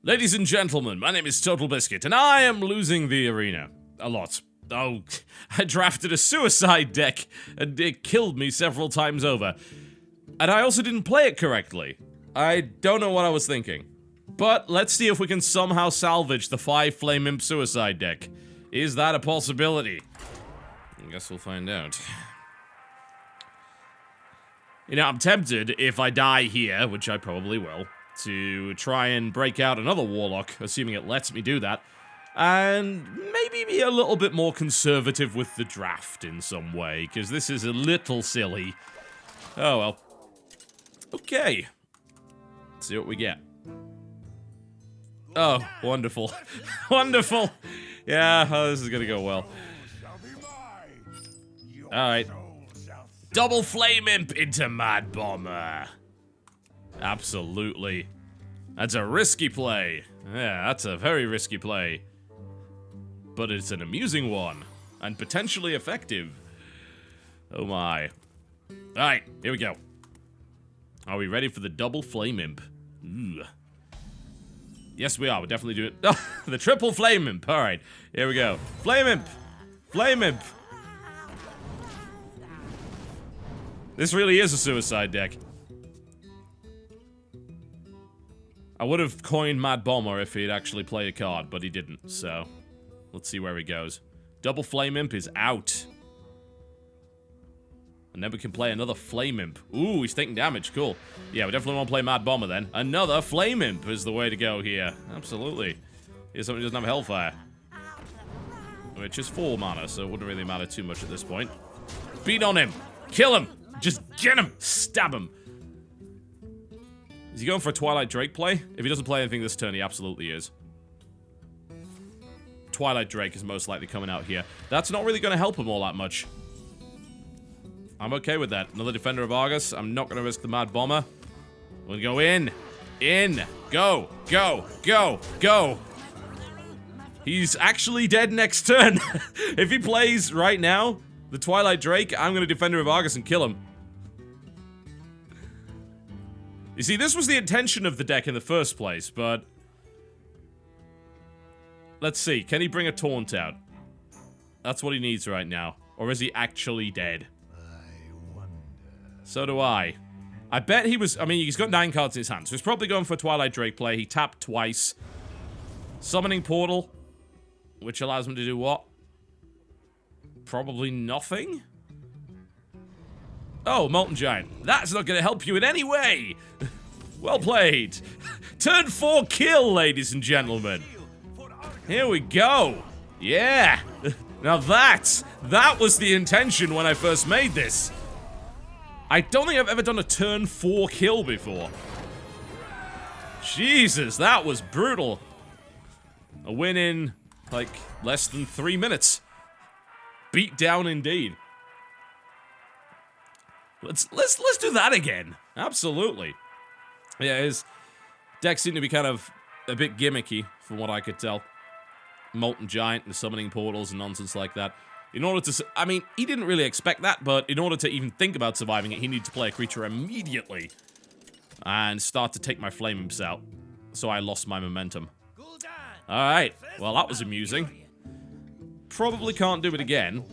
Ladies and gentlemen, my name is TotalBiscuit, and I am losing the arena. A lot. Oh, I drafted a suicide deck, and it killed me several times over. And I also didn't play it correctly. I don't know what I was thinking. But let's see if we can somehow salvage the 5 Flame Imp suicide deck. Is that a possibility? I guess we'll find out. You know, I'm tempted, if I die here, which I probably will, to try and break out another Warlock, assuming it lets me do that, and maybe be a little bit more conservative with the draft in some way, because this is a little silly. Oh well. Okay. Let's see what we get. Oh, wonderful. Wonderful! Yeah, this is gonna go well. Alright. Double Flame Imp into Mad Bomber. Absolutely. That's a risky play. Yeah, that's a very risky play. But it's an amusing one. And potentially effective. Oh my. Alright, here we go. Are we ready for the double Flame Imp? Ooh. Yes, we are. We're definitely doing it. Oh, the triple Flame Imp. Alright, here we go. Flame Imp. Flame Imp. This really is a suicide deck. I would have coined Mad Bomber if he'd actually played a card, but he didn't, so let's see where he goes. Double Flame Imp is out. And then we can play another Flame Imp. Ooh, he's taking damage, cool. Yeah, we definitely want to play Mad Bomber then. Another Flame Imp is the way to go here. Absolutely. Here's somebody who doesn't have Hellfire. Which is 4 mana, so it wouldn't really matter too much at this point. Beat on him! Kill him! Just get him! Stab him! Is he going for a Twilight Drake play? If he doesn't play anything this turn, he absolutely is. Twilight Drake is most likely coming out here. That's not really going to help him all that much. I'm okay with that. Another Defender of Argus. I'm not going to risk the Mad Bomber. We'll go in. In. Go. Go. Go. Go. He's actually dead next turn. If he plays right now, the Twilight Drake, I'm going to Defender of Argus and kill him. You see, this was the intention of the deck in the first place, but... Let's see, can he bring a Taunt out? That's what he needs right now. Or is he actually dead? I wonder. So do I. I bet he was... I mean, he's got 9 cards in his hand, so he's probably going for a Twilight Drake play. He tapped twice. Summoning Portal, which allows him to do what? Probably nothing? Oh, Molten Giant. That's not going to help you in any way! Well played. Turn 4 kill, ladies and gentlemen. Here we go. Yeah. Now that was the intention when I first made this. I don't think I've ever done a turn 4 kill before. Jesus, that was brutal. A win in, like, less than 3 minutes. Beat down indeed. Let's do that again. Absolutely. Yeah, his deck seemed to be kind of a bit gimmicky, from what I could tell. Molten Giant and summoning portals and nonsense like that. In order to... I mean, he didn't really expect that, but in order to even think about surviving it, he needed to play a creature immediately. And start to take my Flame Imps out. So I lost my momentum. Alright, well that was amusing. Probably can't do it again.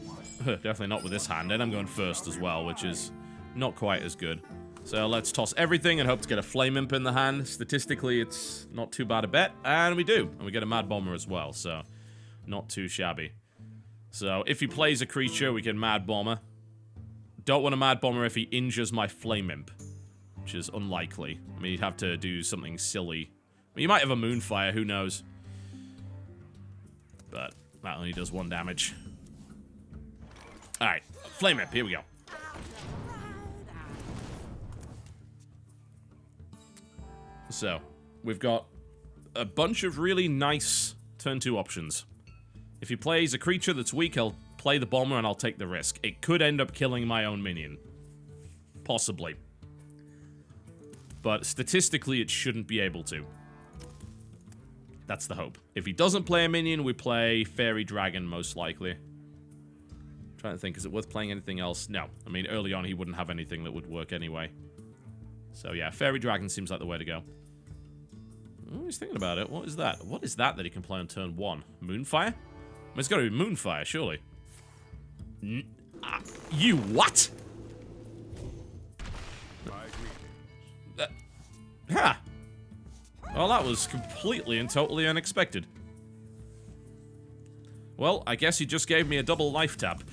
Definitely not with this hand, and I'm going first as well, which is not quite as good. So let's toss everything and hope to get a Flame Imp in the hand. Statistically, it's not too bad a bet, and we do. And we get a Mad Bomber as well, so not too shabby. So if he plays a creature, we can Mad Bomber. Don't want a Mad Bomber if he injures my Flame Imp, which is unlikely. I mean, he'd have to do something silly. I mean, he might have a Moonfire, who knows. But that only does 1 damage. Alright, Flame Imp, here we go. So, we've got a bunch of really nice turn 2 options. If he plays a creature that's weak, I'll play the Bomber and I'll take the risk. It could end up killing my own minion. Possibly. But statistically, it shouldn't be able to. That's the hope. If he doesn't play a minion, we play Fairy Dragon, most likely. Trying to think, is it worth playing anything else? No. I mean, early on, he wouldn't have anything that would work anyway. So yeah, Fairy Dragon seems like the way to go. Oh, he's thinking about it. What is that? What is that he can play on turn 1? Moonfire? I mean, it's got to be Moonfire, surely. You what? Ha! Well, that was completely and totally unexpected. Well, I guess he just gave me a double life tap.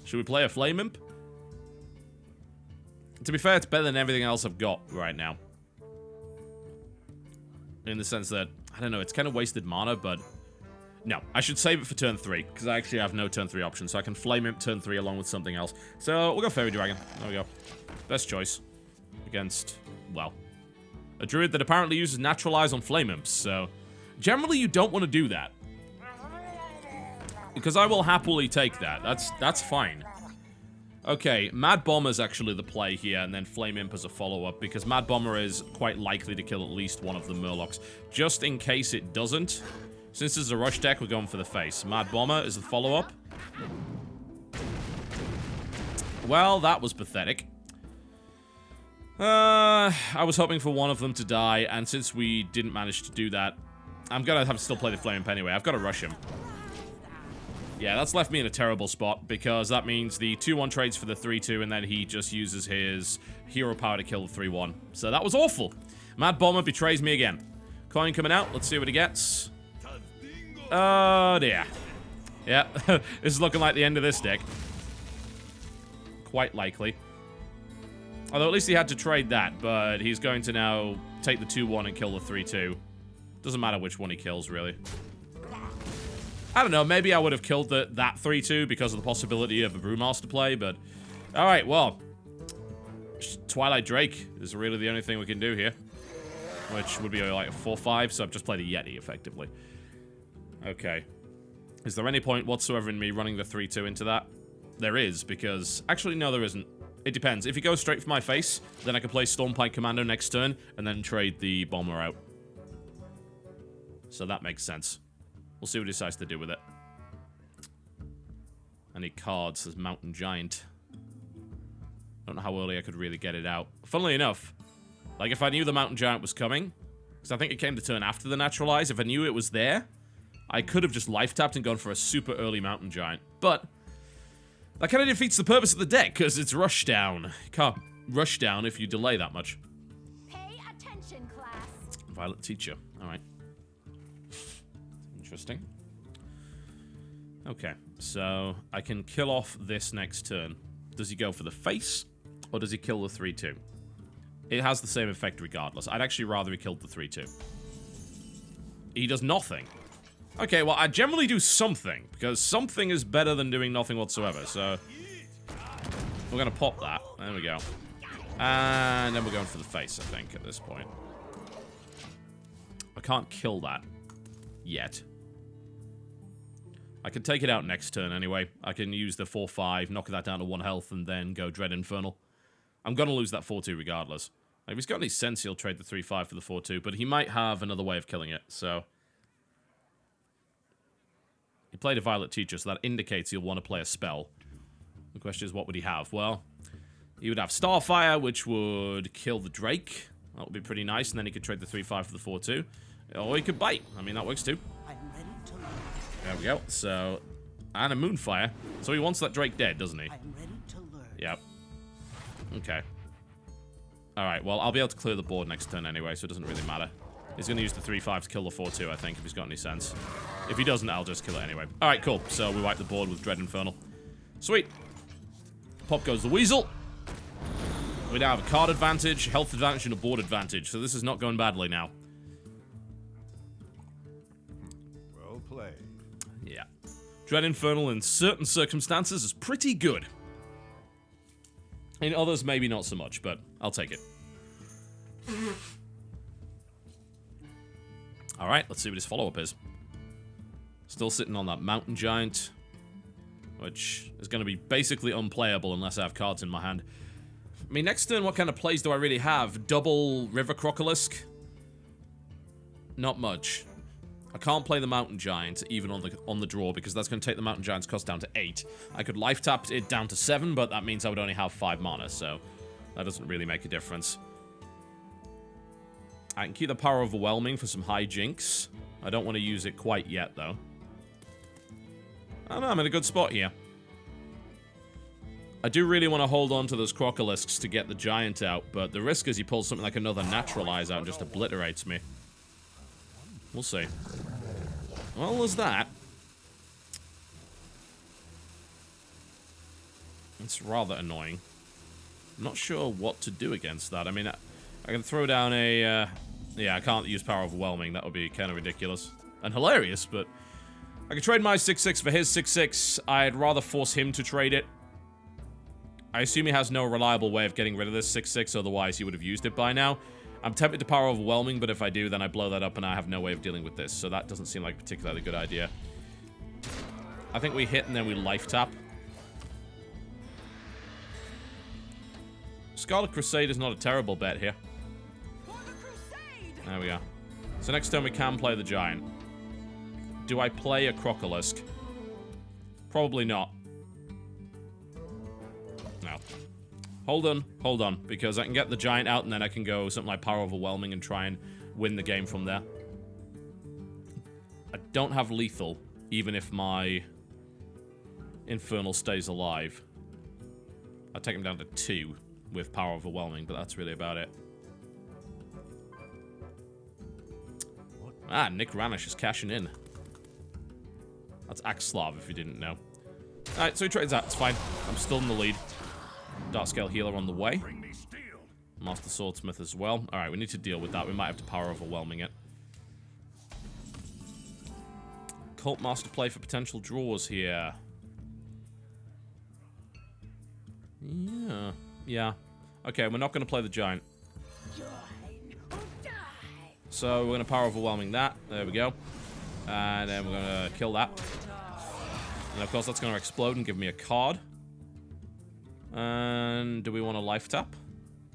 Should we play a Flame Imp? To be fair, it's better than everything else I've got right now. In the sense that, I don't know, it's kind of wasted mana, but... No, I should save it for turn 3, because I actually have no turn 3 option, so I can Flame Imp turn 3 along with something else. So, we'll go Fairy Dragon. There we go. Best choice. Against, well, a druid that apparently uses Naturalize on Flame Imps, so... Generally, you don't want to do that. Because I will happily take that. That's fine. Okay, Mad Bomber's actually the play here, and then Flame Imp as a follow-up, because Mad Bomber is quite likely to kill at least one of the Murlocs. Just in case it doesn't, since this is a rush deck, we're going for the face. Mad Bomber is the follow-up. Well, that was pathetic. I was hoping for one of them to die, and since we didn't manage to do that, I'm gonna have to still play the Flame Imp anyway. I've got to rush him. Yeah, that's left me in a terrible spot, because that means the 2-1 trades for the 3-2, and then he just uses his hero power to kill the 3-1. So that was awful. Mad Bomber betrays me again. Coin coming out. Let's see what he gets. Oh, dear. Yeah, this is looking like the end of this deck. Quite likely. Although at least he had to trade that, but he's going to now take the 2-1 and kill the 3-2. Doesn't matter which one he kills, really. I don't know, maybe I would have killed that 3-2 because of the possibility of a Brewmaster play, but... Alright, well... Twilight Drake is really the only thing we can do here. Which would be like a 4-5, so I've just played a Yeti, effectively. Okay. Is there any point whatsoever in me running the 3-2 into that? There is, because... Actually, no, there isn't. It depends. If he goes straight for my face, then I can play Stormpike Commando next turn, and then trade the Bomber out. So that makes sense. We'll see what he decides to do with it. Any cards as Mountain Giant. Don't know how early I could really get it out. Funnily enough, like if I knew the Mountain Giant was coming, because I think it came the turn after the Naturalize, if I knew it was there, I could have just life tapped and gone for a super early Mountain Giant. But that kind of defeats the purpose of the deck, because it's rush down. You can't rush down if you delay that much. Pay attention, class. Violet Teacher. Alright. Interesting. Okay, so I can kill off this next turn. Does he go for the face, or does he kill the 3-2? It has the same effect regardless. I'd actually rather he killed the 3-2. He does nothing. Okay, well, I generally do something, because something is better than doing nothing whatsoever, so... We're gonna pop that. There we go. And then we're going for the face, I think, at this point. I can't kill that. Yet. I can take it out next turn anyway. I can use the 4-5, knock that down to 1 health, and then go Dread Infernal. I'm gonna lose that 4-2 regardless. Like, if he's got any sense, he'll trade the 3-5 for the 4-2, but he might have another way of killing it, so... He played a Violet Teacher, so that indicates he'll want to play a spell. The question is, what would he have? Well, he would have Starfire, which would kill the Drake. That would be pretty nice, and then he could trade the 3-5 for the 4-2. Or he could bite. I mean, that works too. There we go. So, and a Moonfire. So he wants that Drake dead, doesn't he? Yep. Okay. Alright, well, I'll be able to clear the board next turn anyway, so it doesn't really matter. He's going to use the 3-5 to kill the 4-2, I think, if he's got any sense. If he doesn't, I'll just kill it anyway. Alright, cool. So we wipe the board with Dread Infernal. Sweet. Pop goes the Weasel. We now have a card advantage, health advantage, and a board advantage, so this is not going badly now. Well played. Yeah. Dread Infernal in certain circumstances is pretty good. In others, maybe not so much, but I'll take it. Alright, let's see what his follow-up is. Still sitting on that Mountain Giant, which is going to be basically unplayable unless I have cards in my hand. I mean, next turn, what kind of plays do I really have? Double River Crocolisk? Not much. I can't play the Mountain Giant, even on the draw, because that's going to take the Mountain Giant's cost down to 8. I could life tap it down to 7, but that means I would only have 5 mana, so that doesn't really make a difference. I can keep the power overwhelming for some high jinx. I don't want to use it quite yet, though. I don't know, I'm in a good spot here. I do really want to hold on to those Crocolisks to get the Giant out, but the risk is he pulls something like another Naturalize out and just obliterates me. We'll see. Well, there's that. It's rather annoying. I'm not sure what to do against that. I mean, I can throw down a... yeah, I can't use Power Overwhelming. That would be kind of ridiculous. And hilarious, but... I could trade my 6-6 for his 6-6. I'd rather force him to trade it. I assume he has no reliable way of getting rid of this 6-6, otherwise he would have used it by now. I'm tempted to Power Overwhelming, but if I do, then I blow that up and I have no way of dealing with this. So that doesn't seem like a particularly good idea. I think we hit and then we life tap. Scarlet Crusade is not a terrible bet here. There we are. So next turn we can play the Giant. Do I play a Crocolisk? Probably not. No. Hold on, because I can get the Giant out and then I can go something like Power Overwhelming and try and win the game from there. I don't have lethal, even if my Infernal stays alive. I'll take him down to 2 with Power Overwhelming, but that's really about it. Ah, Nick Ranish is cashing in. That's Axslav, if you didn't know. Alright, so he trades that. It's fine. I'm still in the lead. Dark Scale Healer on the way. Master Swordsmith as well. Alright, we need to deal with that. We might have to Power Overwhelming it. Cult Master play for potential draws here. Yeah. Okay, we're not going to play the Giant. So we're going to Power Overwhelming that. There we go. And then we're going to kill that. And of course that's going to explode and give me a card. And do we want to life tap?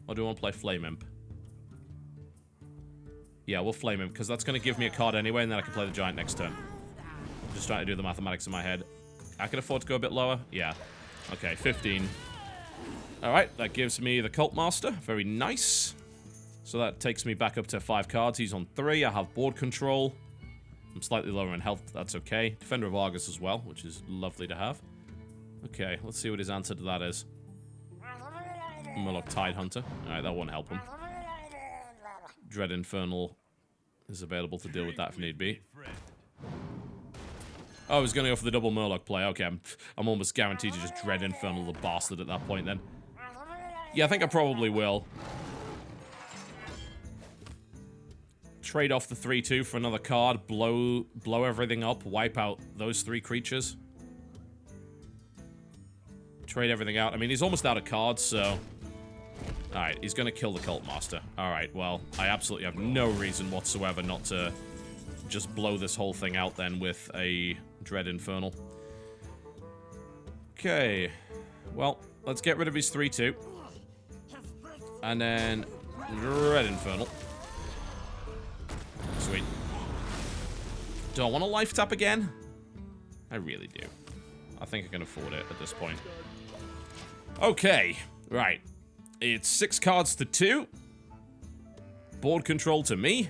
Or do we want to play Flame Imp? Yeah, we'll Flame Imp, because that's going to give me a card anyway, and then I can play the Giant next turn. I'm just trying to do the mathematics in my head. I can afford to go a bit lower? Yeah. Okay, 15. Alright, that gives me the Cult Master. Very nice. So that takes me back up to 5 cards. He's on 3. I have board control. I'm slightly lower in health. That's okay. Defender of Argus as well, which is lovely to have. Okay, let's see what his answer to that is. Murloc Tidehunter. Alright, that won't help him. Dread Infernal is available to deal with that if need be. Oh, I was going to go for the double Murloc play. Okay, I'm almost guaranteed to just Dread Infernal the bastard at that point then. Yeah, I think I probably will. Trade off the 3-2 for another card, blow everything up, wipe out those 3 creatures. Trade everything out. I mean, he's almost out of cards, so... Alright, he's gonna kill the Cult Master. Alright, well, I absolutely have no reason whatsoever not to just blow this whole thing out then with a Dread Infernal. Okay. Well, let's get rid of his 3-2. And then... Dread Infernal. Sweet. Do I want to life tap again? I really do. I think I can afford it at this point. Okay. Right. It's 6 cards to 2. Board control to me.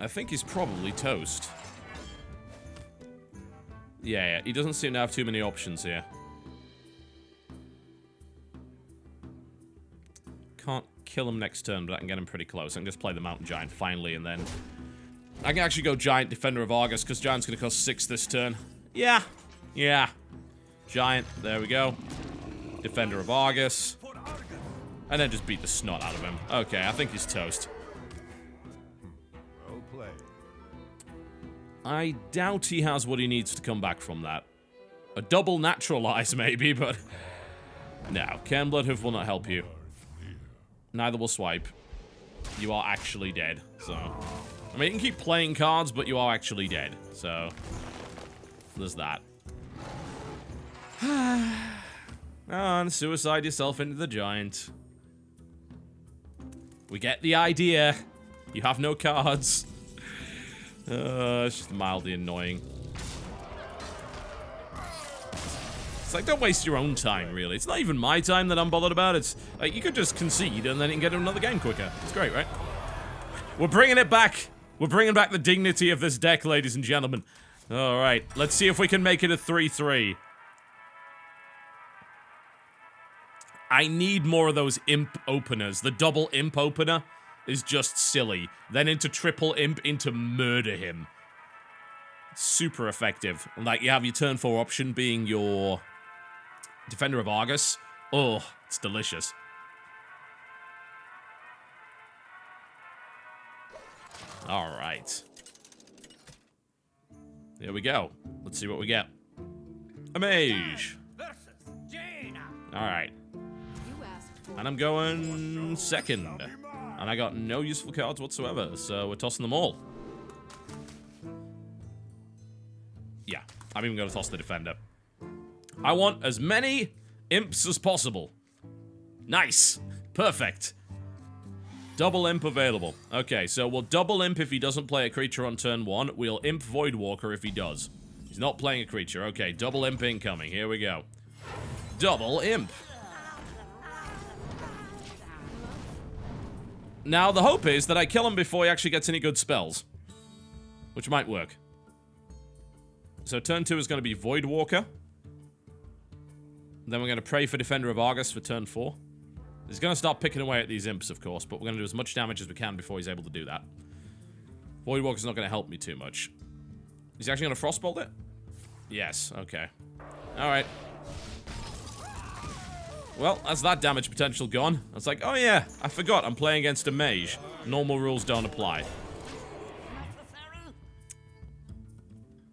I think he's probably toast. Yeah, he doesn't seem to have too many options here. Can't kill him next turn, but I can get him pretty close. I can just play the Mountain Giant finally, and then... I can actually go Giant, Defender of Argus, because Giant's going to cost 6 this turn. Yeah. Giant, there we go. Defender of Argus. And then just beat the snot out of him. Okay, I think he's toast. Well played. I doubt he has what he needs to come back from that. A double Naturalize, maybe, but... No, Cairn Bloodhoof will not help you. Neither will Swipe. You are actually dead, so... I mean, you can keep playing cards, but you are actually dead, so... There's that. And suicide yourself into the Giant. We get the idea. You have no cards. It's just mildly annoying. It's like, don't waste your own time, really. It's not even my time that I'm bothered about. It's like, you could just concede and then you can get another game quicker. It's great, right? We're bringing it back. We're bringing back the dignity of this deck, ladies and gentlemen. All right, let's see if we can make it a 3-3. I need more of those imp openers. The double imp opener is just silly. Then into triple imp into murder him. Super effective. Like, you have your turn 4 option being your Defender of Argus. Oh, it's delicious. All right. Here we go. Let's see what we get. A Mage. All right. And I'm going second. And I got no useful cards whatsoever, so we're tossing them all. Yeah, I'm even going to toss the Defender. I want as many imps as possible. Nice. Perfect. Double imp available. Okay, so we'll double imp if he doesn't play a creature on turn 1. We'll imp Voidwalker if he does. He's not playing a creature. Okay, double imp incoming. Here we go. Double imp. Now, the hope is that I kill him before he actually gets any good spells. Which might work. So turn 2 is going to be Voidwalker. Then we're going to pray for Defender of Argus for turn 4. He's going to start picking away at these imps, of course, but we're going to do as much damage as we can before he's able to do that. Voidwalker's not going to help me too much. Is he actually going to Frostbolt it? Yes, okay. Alright. Well, that's that damage potential gone. I was like, oh yeah, I forgot I'm playing against a Mage. Normal rules don't apply.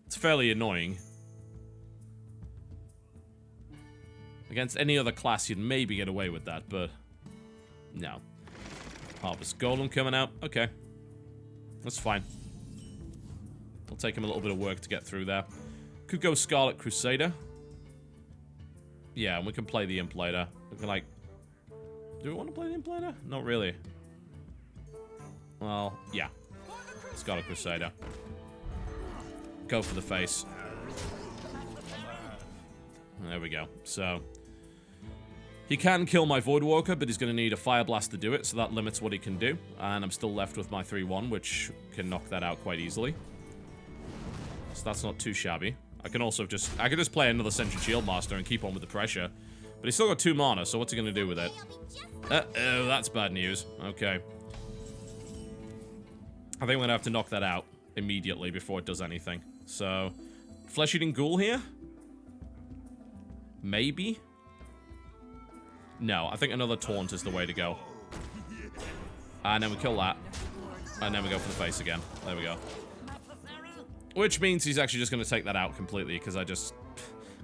It's fairly annoying. Against any other class, you'd maybe get away with that, but no. Harvest Golem coming out. Okay. That's fine. It'll take him a little bit of work to get through there. Could go Scarlet Crusader. Yeah, and we can play the Imp later. We can, like... Do we want to play the Imp later? Not really. Well, yeah. Scarlet Crusader. Go for the face. There we go. So... He can kill my Voidwalker, but he's going to need a Fire Blast to do it, so that limits what he can do. And I'm still left with my 3-1, which can knock that out quite easily. So that's not too shabby. I can also just... I could just play another Sentient Shield Master and keep on with the pressure. But he's still got 2 mana, so what's he going to do with it? Uh-oh, that's bad news. Okay. I think I'm going to have to knock that out immediately before it does anything. So, Flesh-Eating Ghoul here? Maybe? No, I think another Taunt is the way to go. And then we kill that. And then we go for the face again. There we go. Which means he's actually just going to take that out completely, because I just...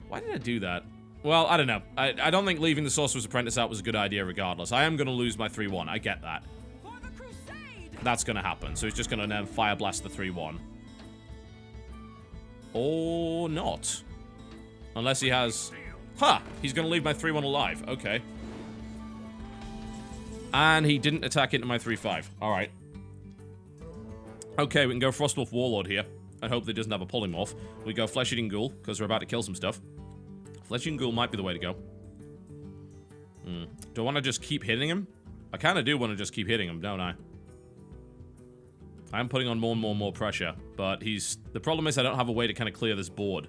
Why did I do that? Well, I don't know. I don't think leaving the Sorcerer's Apprentice out was a good idea regardless. I am going to lose my 3-1. I get that. That's going to happen. So he's just going to then Fire Blast the 3-1. Or not. Unless he has... Huh! He's going to leave my 3-1 alive. Okay. And he didn't attack into my 3-5. Alright. Okay, we can go Frostwolf Warlord here. I hope that he doesn't have a Polymorph. We go Flesh-Eating Ghoul, because we're about to kill some stuff. Flesh-Eating Ghoul might be the way to go. Do I want to just keep hitting him? I kind of do want to just keep hitting him, don't I? I'm putting on more and more pressure, but he's... The problem is I don't have a way to kind of clear this board.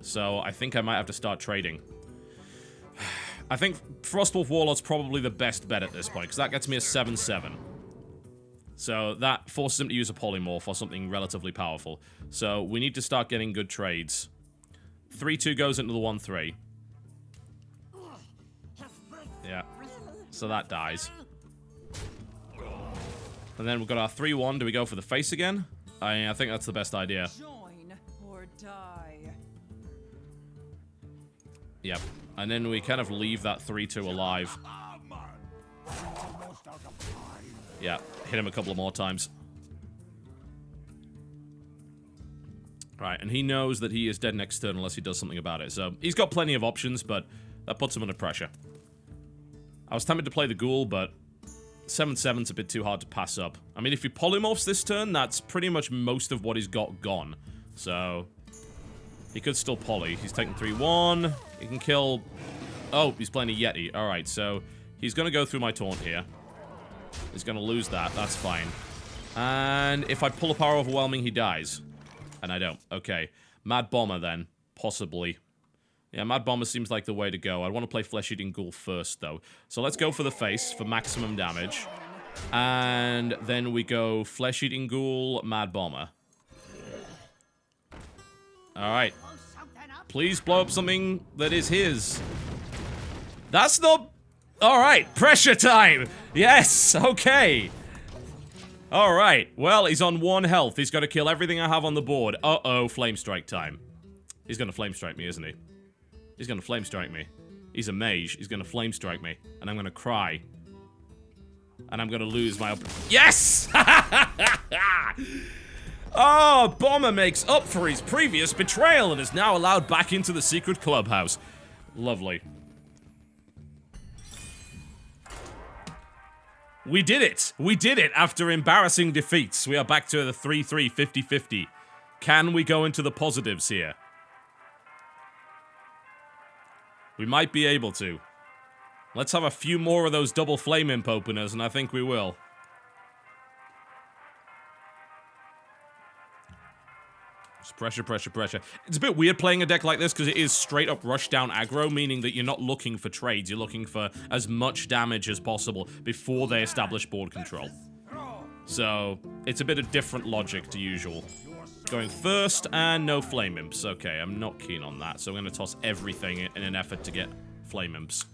So I think I might have to start trading. I think Frostwolf Warlord's probably the best bet at this point, because that gets me a 7-7. So that forces him to use a Polymorph or something relatively powerful. So we need to start getting good trades. 3-2 goes into the 1-3. Yeah. So that dies. And then we've got our 3-1. Do we go for the face again? I think that's the best idea. Join or die. Yep. And then we kind of leave that 3-2 alive. Yeah, hit him a couple of more times. Right, and he knows that he is dead next turn unless he does something about it. So he's got plenty of options, but that puts him under pressure. I was tempted to play the Ghoul, but 7-7's a bit too hard to pass up. I mean, if he polymorphs this turn, that's pretty much most of what he's got gone. So he could still poly. He's taking 3-1. He can kill... Oh, he's playing a Yeti. Alright, so he's going to go through my taunt here. He's going to lose that. That's fine. And if I pull a Power Overwhelming, he dies. And I don't. Okay. Mad Bomber, then. Possibly. Yeah, Mad Bomber seems like the way to go. I want to play Flesh Eating Ghoul first, though. So let's go for the face for maximum damage. And then we go Flesh Eating Ghoul, Mad Bomber. Alright. Please blow up something that is his. That's not... Alright, pressure time! Yes, okay. Alright, well, he's on 1 health. He's got to kill everything I have on the board. Uh-oh, Flame Strike time. He's going to Flame Strike me, isn't he? He's going to Flame Strike me. He's a mage. He's going to Flame Strike me. And I'm going to cry. And I'm going to lose my... Yes! Oh, Bomber makes up for his previous betrayal and is now allowed back into the secret clubhouse. Lovely. We did it! We did it after embarrassing defeats. We are back to the 3-3, 50-50. Can we go into the positives here? We might be able to. Let's have a few more of those double Flame Imp openers, and I think we will. Just pressure, pressure, pressure. It's a bit weird playing a deck like this because it is straight up rush down aggro, meaning that you're not looking for trades. You're looking for as much damage as possible before they establish board control. So, it's a bit of different logic to usual. Going first, and no Flame Imps. Okay, I'm not keen on that, so I'm going to toss everything in an effort to get Flame Imps.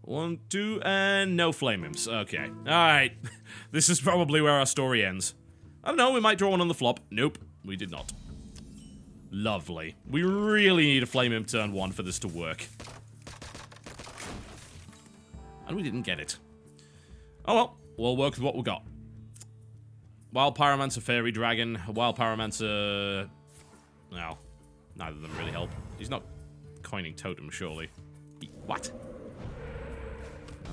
1, 2, and no Flame Imps. Okay. Alright. This is probably where our story ends. I don't know, we might draw one on the flop. Nope, we did not. Lovely. We really need a Flame Imp turn 1 for this to work. And we didn't get it. Oh well, we'll work with what we got. Wild Pyromancer, Fairy Dragon, Wild Pyromancer... Well, neither of them really help. He's not coining Totem, surely. What?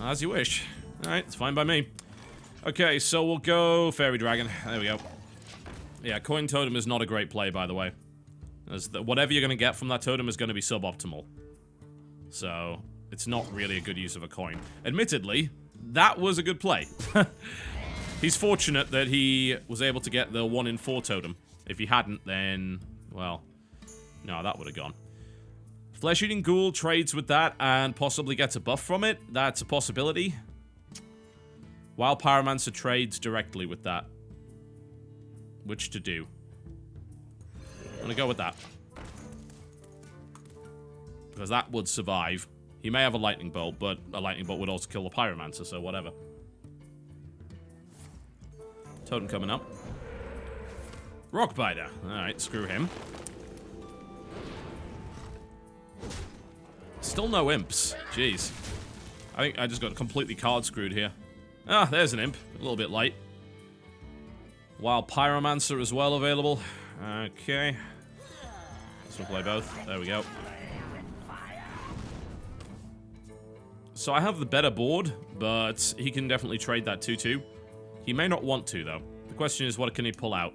As you wish. Alright, it's fine by me. Okay, so we'll go Fairy Dragon. There we go. Yeah, Coin Totem is not a great play, by the way. As whatever you're going to get from that totem is going to be suboptimal. So, it's not really a good use of a coin. Admittedly, that was a good play. He's fortunate that he was able to get the 1 in 4 totem. If he hadn't, then, well, no, that would have gone. Flesh Eating Ghoul trades with that and possibly gets a buff from it. That's a possibility. Wild Pyromancer trades directly with that. Which to do? I'm gonna go with that. Because that would survive. He may have a Lightning Bolt, but a Lightning Bolt would also kill the Pyromancer, so whatever. Totem coming up. Rockbiter. Alright, screw him. Still no imps. Jeez. I think I just got completely card screwed here. Ah, there's an imp. A little bit light. Wild Pyromancer as well available. Okay. Let's play both. There we go. So I have the better board, but he can definitely trade that 2-2. He may not want to, though. The question is, what can he pull out?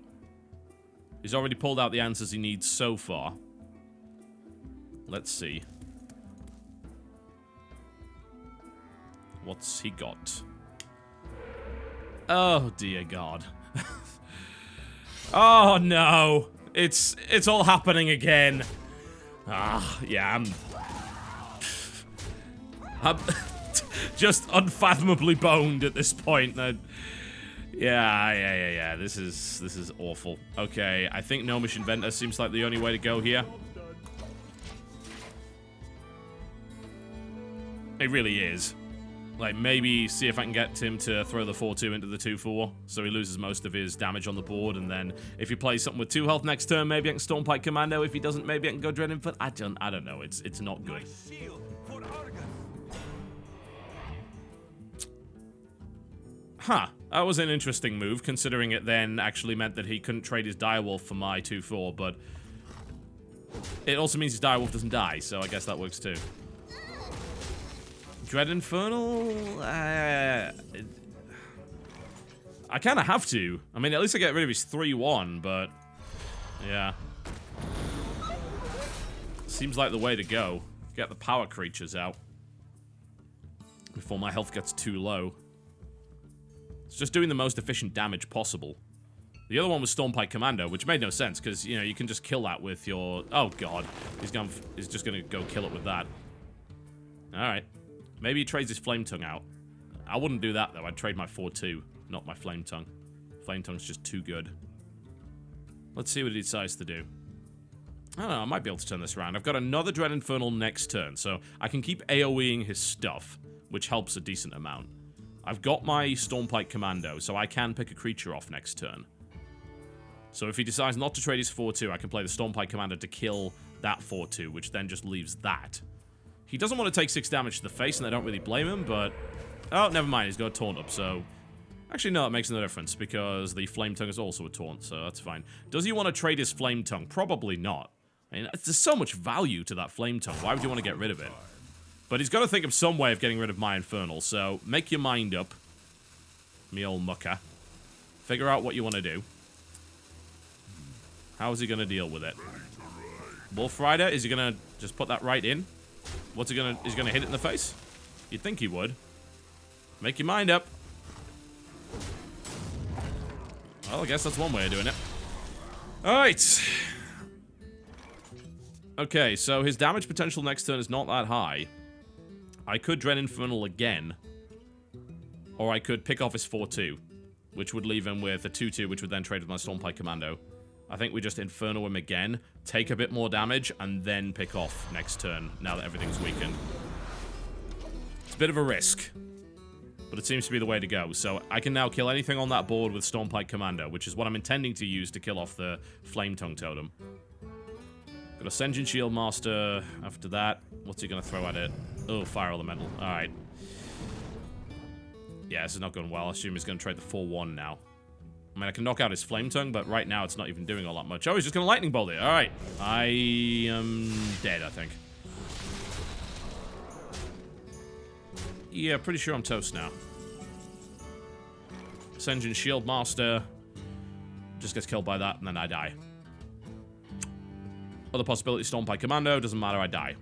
He's already pulled out the answers he needs so far. Let's see. What's he got? Oh, dear God. Oh, no. It's all happening again. Ah, yeah, I'm just unfathomably boned at this point. Yeah. This is awful. Okay, I think Gnomish Inventor seems like the only way to go here. It really is. Like, maybe see if I can get him to throw the 4-2 into the 2-4, so he loses most of his damage on the board, and then if he plays something with 2 health next turn, maybe I can Stormpike Commando. If he doesn't, maybe I can go Dread Infant. I don't know. It's not good. Huh. That was an interesting move, considering it then actually meant that he couldn't trade his Direwolf for my 2-4, but it also means his Direwolf doesn't die, so I guess that works too. Dread Infernal? I kind of have to. I mean, at least I get rid of his 3-1, but yeah. Seems like the way to go. Get the power creatures out before my health gets too low. It's just doing the most efficient damage possible. The other one was Stormpike Commando, which made no sense, because, you know, you can just kill that with your... Oh, God. He's just going to go kill it with that. Alright. Maybe he trades his Flame Tongue out. I wouldn't do that, though. I'd trade my 4-2, not my Flame Tongue. Flame Tongue's just too good. Let's see what he decides to do. I don't know, I might be able to turn this around. I've got another Dread Infernal next turn, so I can keep AoEing his stuff, which helps a decent amount. I've got my Stormpike Commando, so I can pick a creature off next turn. So if he decides not to trade his 4-2, I can play the Stormpike Commander to kill that 4-2, which then just leaves that. He doesn't want to take 6 damage to the face, and I don't really blame him, but... Oh, never mind, he's got a Taunt up, so... Actually, no, it makes no difference, because the Flame Tongue is also a Taunt, so that's fine. Does he want to trade his Flame Tongue? Probably not. I mean, there's so much value to that Flame Tongue. Why would you want to get rid of it? But he's got to think of some way of getting rid of my Infernal, so make your mind up, me old mucker. Figure out what you want to do. How is he going to deal with it? Wolf Rider? Is he going to just put that right in? What's he going to... Is he going to hit it in the face? You'd think he would. Make your mind up. Well, I guess that's one way of doing it. Alright. Okay, so his damage potential next turn is not that high. I could Dread Infernal again. Or I could pick off his 4-2. Which would leave him with a 2-2, which would then trade with my Stormpike Commando. I think we just Inferno him again, take a bit more damage, and then pick off next turn, now that everything's weakened. It's a bit of a risk, but it seems to be the way to go. So I can now kill anything on that board with Stormpike Commando, which is what I'm intending to use to kill off the Flame Tongue Totem. Got a Sen'jin Shield Master after that. What's he going to throw at it? Oh, Fire Elemental. Alright. Yeah, this is not going well. I assume he's going to trade the 4-1 now. I mean, I can knock out his Flame Tongue, but right now it's not even doing all that much. Oh, he's just going to Lightning Bolt it. Alright. I am dead, I think. Yeah, pretty sure I'm toast now. Sen'jin Shield Master just gets killed by that, and then I die. Other possibility, Stormpike Commando. Doesn't matter, I die.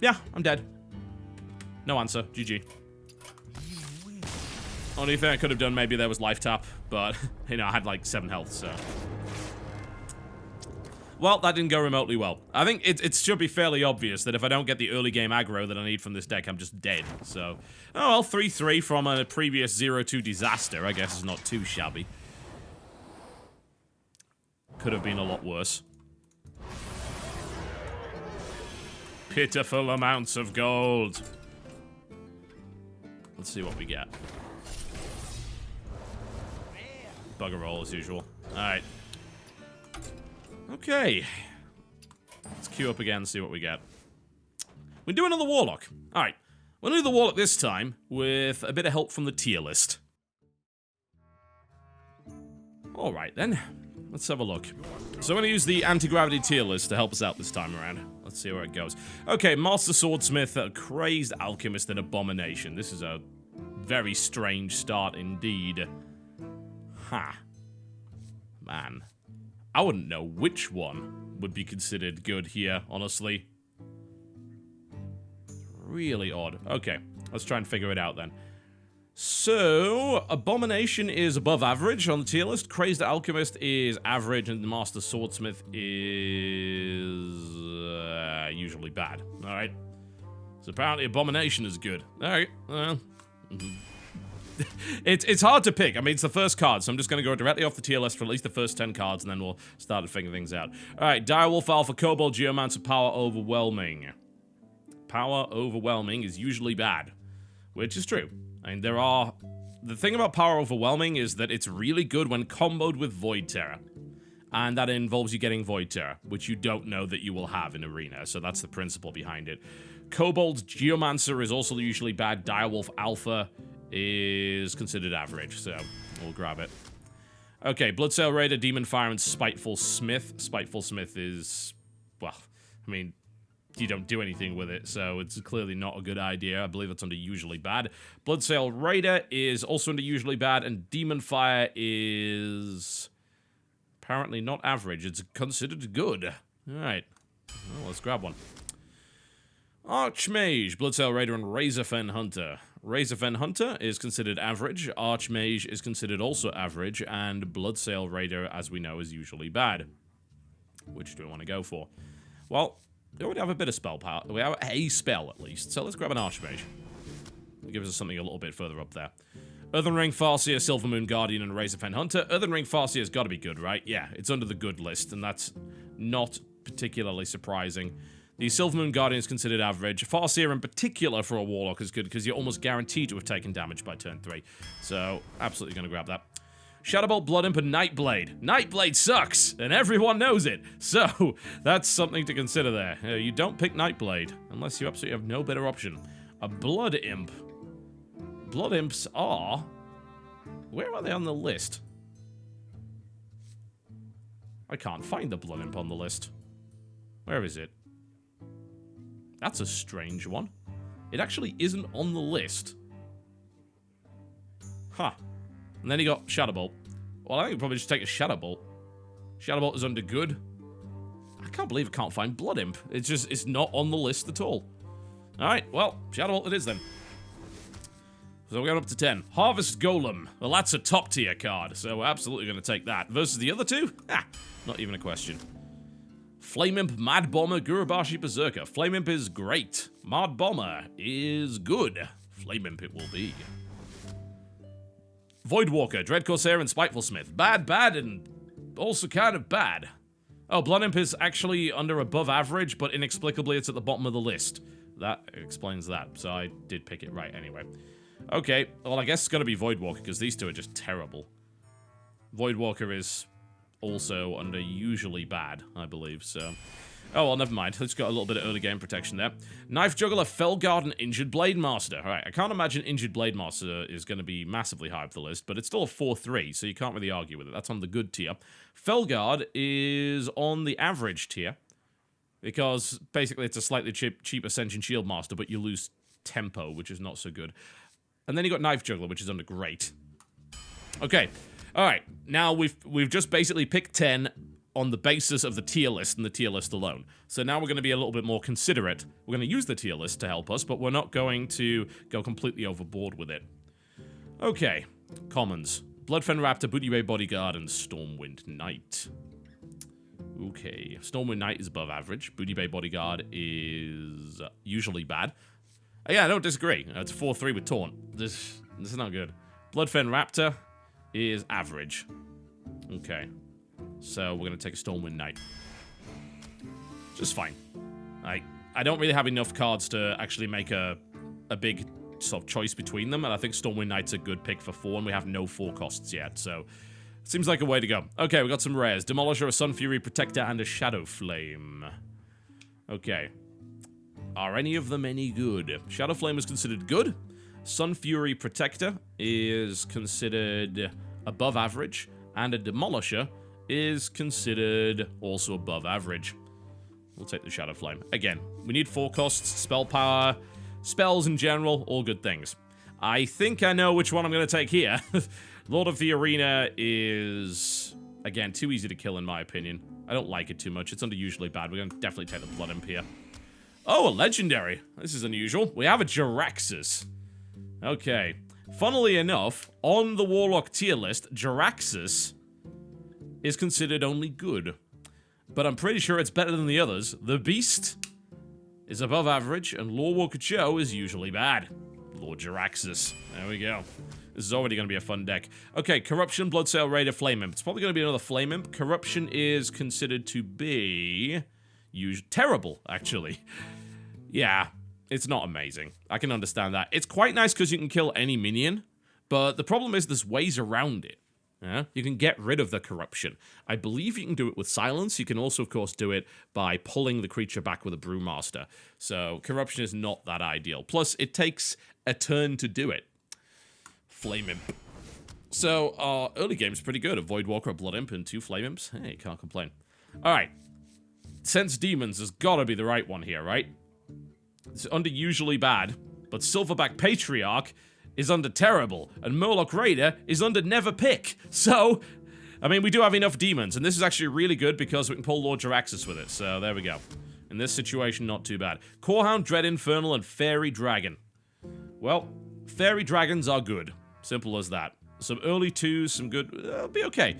Yeah, I'm dead. No answer. GG. Only thing I could have done, maybe there was life tap, but, you know, I had like 7 health, so. Well, that didn't go remotely well. I think it should be fairly obvious that if I don't get the early game aggro that I need from this deck, I'm just dead, so. Oh well, 3-3 from a previous 0-2 disaster, I guess is not too shabby. Could have been a lot worse. Pitiful amounts of gold. Let's see what we get. Bugger roll as usual. Alright. Okay. Let's queue up again and see what we get. We do another Warlock. Alright. We'll do the Warlock this time with a bit of help from the tier list. Alright then. Let's have a look. So I'm going to use the anti-gravity tier list to help us out this time around. Let's see where it goes. Okay, Master Swordsmith, Crazed Alchemist, and Abomination. This is a very strange start indeed. Ha. Man. I wouldn't know which one would be considered good here, honestly. Really odd. Okay, let's try and figure it out then. So, Abomination is above average on the tier list, Crazed Alchemist is average, and the Master Swordsmith is usually bad. Alright. So apparently Abomination is good. Alright, well. It's hard to pick. I mean, it's the first card, so I'm just going to go directly off the tier list for at least the first 10 cards, and then we'll start to figure things out. Alright, Direwolf Alpha, Kobold, Geomancer, Power Overwhelming. Power Overwhelming is usually bad, which is true. I mean, the thing about Power Overwhelming is that it's really good when comboed with Void Terror. And that involves you getting Void Terror, which you don't know that you will have in Arena, so that's the principle behind it. Kobold Geomancer is also usually bad. Direwolf Alpha is considered average, so we'll grab it. Okay, Bloodsail Raider, Demon Fire, and Spiteful Smith. Spiteful Smith is, well, I mean, you don't do anything with it, so it's clearly not a good idea. I believe it's under usually bad. Bloodsail Raider is also under usually bad, and Demon Fire is apparently not average. It's considered good. Alright. Well, let's grab one. Archmage, Bloodsail Raider, and Razorfen Hunter. Razorfen Hunter is considered average, Archmage is considered also average, and Bloodsail Raider, as we know, is usually bad. Which do we want to go for? Well, we already have a bit of spell power. We have a spell, at least, so let's grab an Archmage. It gives us something a little bit further up there. Earthen Ring, Farseer, Silvermoon Guardian, and Razorfen Hunter. Earthen Ring, Farseer's got to be good, right? Yeah, it's under the good list, and that's not particularly surprising. The Silvermoon Guardian is considered average. Farseer in particular for a Warlock is good because you're almost guaranteed to have taken damage by turn 3. So, absolutely going to grab that. Shadowbolt, Blood Imp, and Nightblade. Nightblade sucks, and everyone knows it. So, that's something to consider there. You don't pick Nightblade unless you absolutely have no better option. A Blood Imp. Blood Imps are... Where are they on the list? I can't find the Blood Imp on the list. Where is it? That's a strange one. It actually isn't on the list. Huh. And then you got Shadowbolt. Well, I think we'll probably just take a Shadowbolt. Shadowbolt is under good. I can't believe I can't find Blood Imp. It's not on the list at all. Alright, well, Shadowbolt it is then. So we're going up to 10. Harvest Golem. Well, that's a top tier card, so we're absolutely going to take that. Versus the other two? Ah, not even a question. Flame Imp, Mad Bomber, Gurubashi Berserker. Flame Imp is great. Mad Bomber is good. Flame Imp it will be. Voidwalker, Dread Corsair, and Spiteful Smith. Bad, and also kind of bad. Oh, Blood Imp is actually under above average, but inexplicably it's at the bottom of the list. That explains that, so I did pick it right anyway. Okay, well I guess it's gotta be Voidwalker, because these two are just terrible. Voidwalker is also under usually bad, I believe, so... Oh, well, never mind. It's got a little bit of early game protection there. Knife Juggler, Felguard, and Injured Blade Master. Alright, I can't imagine Injured Blade Master is going to be massively high up the list, but it's still a 4-3, so you can't really argue with it. That's on the good tier. Felguard is on the average tier, because basically it's a slightly cheap Ascension Shield Master, but you lose tempo, which is not so good. And then you got Knife Juggler, which is under great. Okay, alright, now we've just basically picked 10 on the basis of the tier list and the tier list alone. So now we're going to be a little bit more considerate. We're going to use the tier list to help us, but we're not going to go completely overboard with it. Okay, commons. Bloodfen Raptor, Booty Bay Bodyguard, and Stormwind Knight. Okay, Stormwind Knight is above average. Booty Bay Bodyguard is usually bad. Yeah, I don't disagree. It's 4-3 with Taunt. This is not good. Bloodfen Raptor is average. Okay. So we're going to take a Stormwind Knight. Just fine. I don't really have enough cards to actually make a big sort of choice between them, and I think Stormwind Knight's a good pick for 4, and we have no 4 costs yet, so seems like a way to go. Okay, we got some rares. Demolisher, a Sun Fury Protector, and a Shadow Flame. Okay. Are any of them any good? Shadow Flame is considered good. Sun Fury Protector is considered above average, and a Demolisher is considered also above average. We'll take the Shadow Flame. Again, we need 4 costs, spell power, spells in general, all good things. I think I know which one I'm going to take here. Lord of the Arena is, again, too easy to kill in my opinion. I don't like it too much. It's unusually bad. We're going to definitely take the Blood Imp here. Oh, a legendary. This is unusual. We have a Jaraxxus. Okay. Funnily enough, on the Warlock tier list, Jaraxxus is considered only good. But I'm pretty sure it's better than the others. The Beast is above average, and Lord Walker Cho is usually bad. Lord Jaraxxus. There we go. This is already going to be a fun deck. Okay, Corruption, Bloodsail Raider, Flame Imp. It's probably going to be another Flame Imp. Corruption is considered to be... terrible, actually. Yeah, it's not amazing. I can understand that. It's quite nice because you can kill any minion, but the problem is there's ways around it. Yeah? You can get rid of the corruption. I believe you can do it with silence. You can also, of course, do it by pulling the creature back with a Brewmaster. So corruption is not that ideal. Plus, it takes a turn to do it. Flame Imp. So our early game's pretty good. A Voidwalker, a Blood Imp, and 2 Flame Imps. Hey, can't complain. All right. Sense Demons has got to be the right one here, right? It's under usually bad, but Silverback Patriarch is under terrible, and Murloc Raider is under never pick. So, I mean, we do have enough demons, and this is actually really good because we can pull Lord Jaraxxus with it, so there we go. In this situation, not too bad. Corehound, Dread Infernal, and Fairy Dragon. Well, Fairy Dragons are good. Simple as that. Some early 2s, some good... It'll be okay.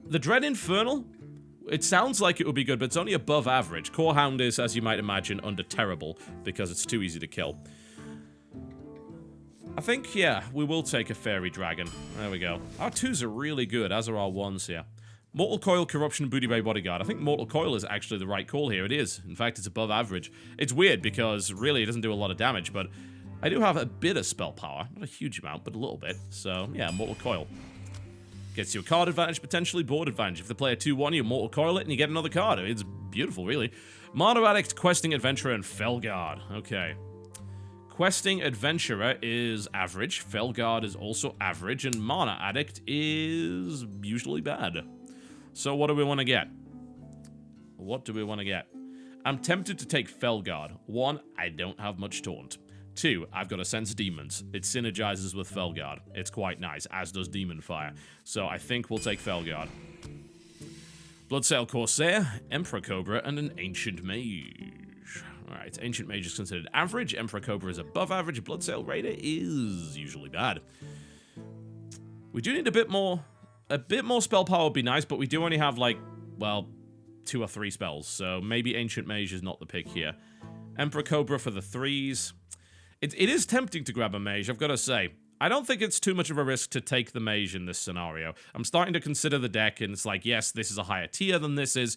The Dread Infernal, it sounds like it would be good, but it's only above average. Corehound is, as you might imagine, under terrible, because it's too easy to kill. I think, yeah, we will take a Fairy Dragon. There we go. Our 2s are really good, as are our 1s here. Mortal Coil, Corruption, Booty Bay Bodyguard. I think Mortal Coil is actually the right call here. It is. In fact, it's above average. It's weird because, really, it doesn't do a lot of damage, but I do have a bit of spell power. Not a huge amount, but a little bit. So, yeah, Mortal Coil. Gets you a card advantage, potentially board advantage. If the player 2-1, you Mortal Coil it and you get another card. It's beautiful, really. Mana Addict, Questing Adventurer, and Felguard. Okay. Questing Adventurer is average. Felguard is also average. And Mana Addict is usually bad. So what do we want to get? What do we want to get? I'm tempted to take Felguard. 1, I don't have much taunt. 2, I've got a Sense Demons. It synergizes with Felguard. It's quite nice, as does Demon Fire. So I think we'll take Felguard. Bloodsail Corsair, Emperor Cobra, and an Ancient Mage. Alright, Ancient Mage is considered average, Emperor Cobra is above average, Bloodsail Raider is usually bad. We do need a bit more spell power would be nice, but we do only have, like, well, 2 or 3 spells, so maybe Ancient Mage is not the pick here. Emperor Cobra for the 3s. It is tempting to grab a Mage, I've got to say. I don't think it's too much of a risk to take the Mage in this scenario. I'm starting to consider the deck, and it's like, yes, this is a higher tier than this is,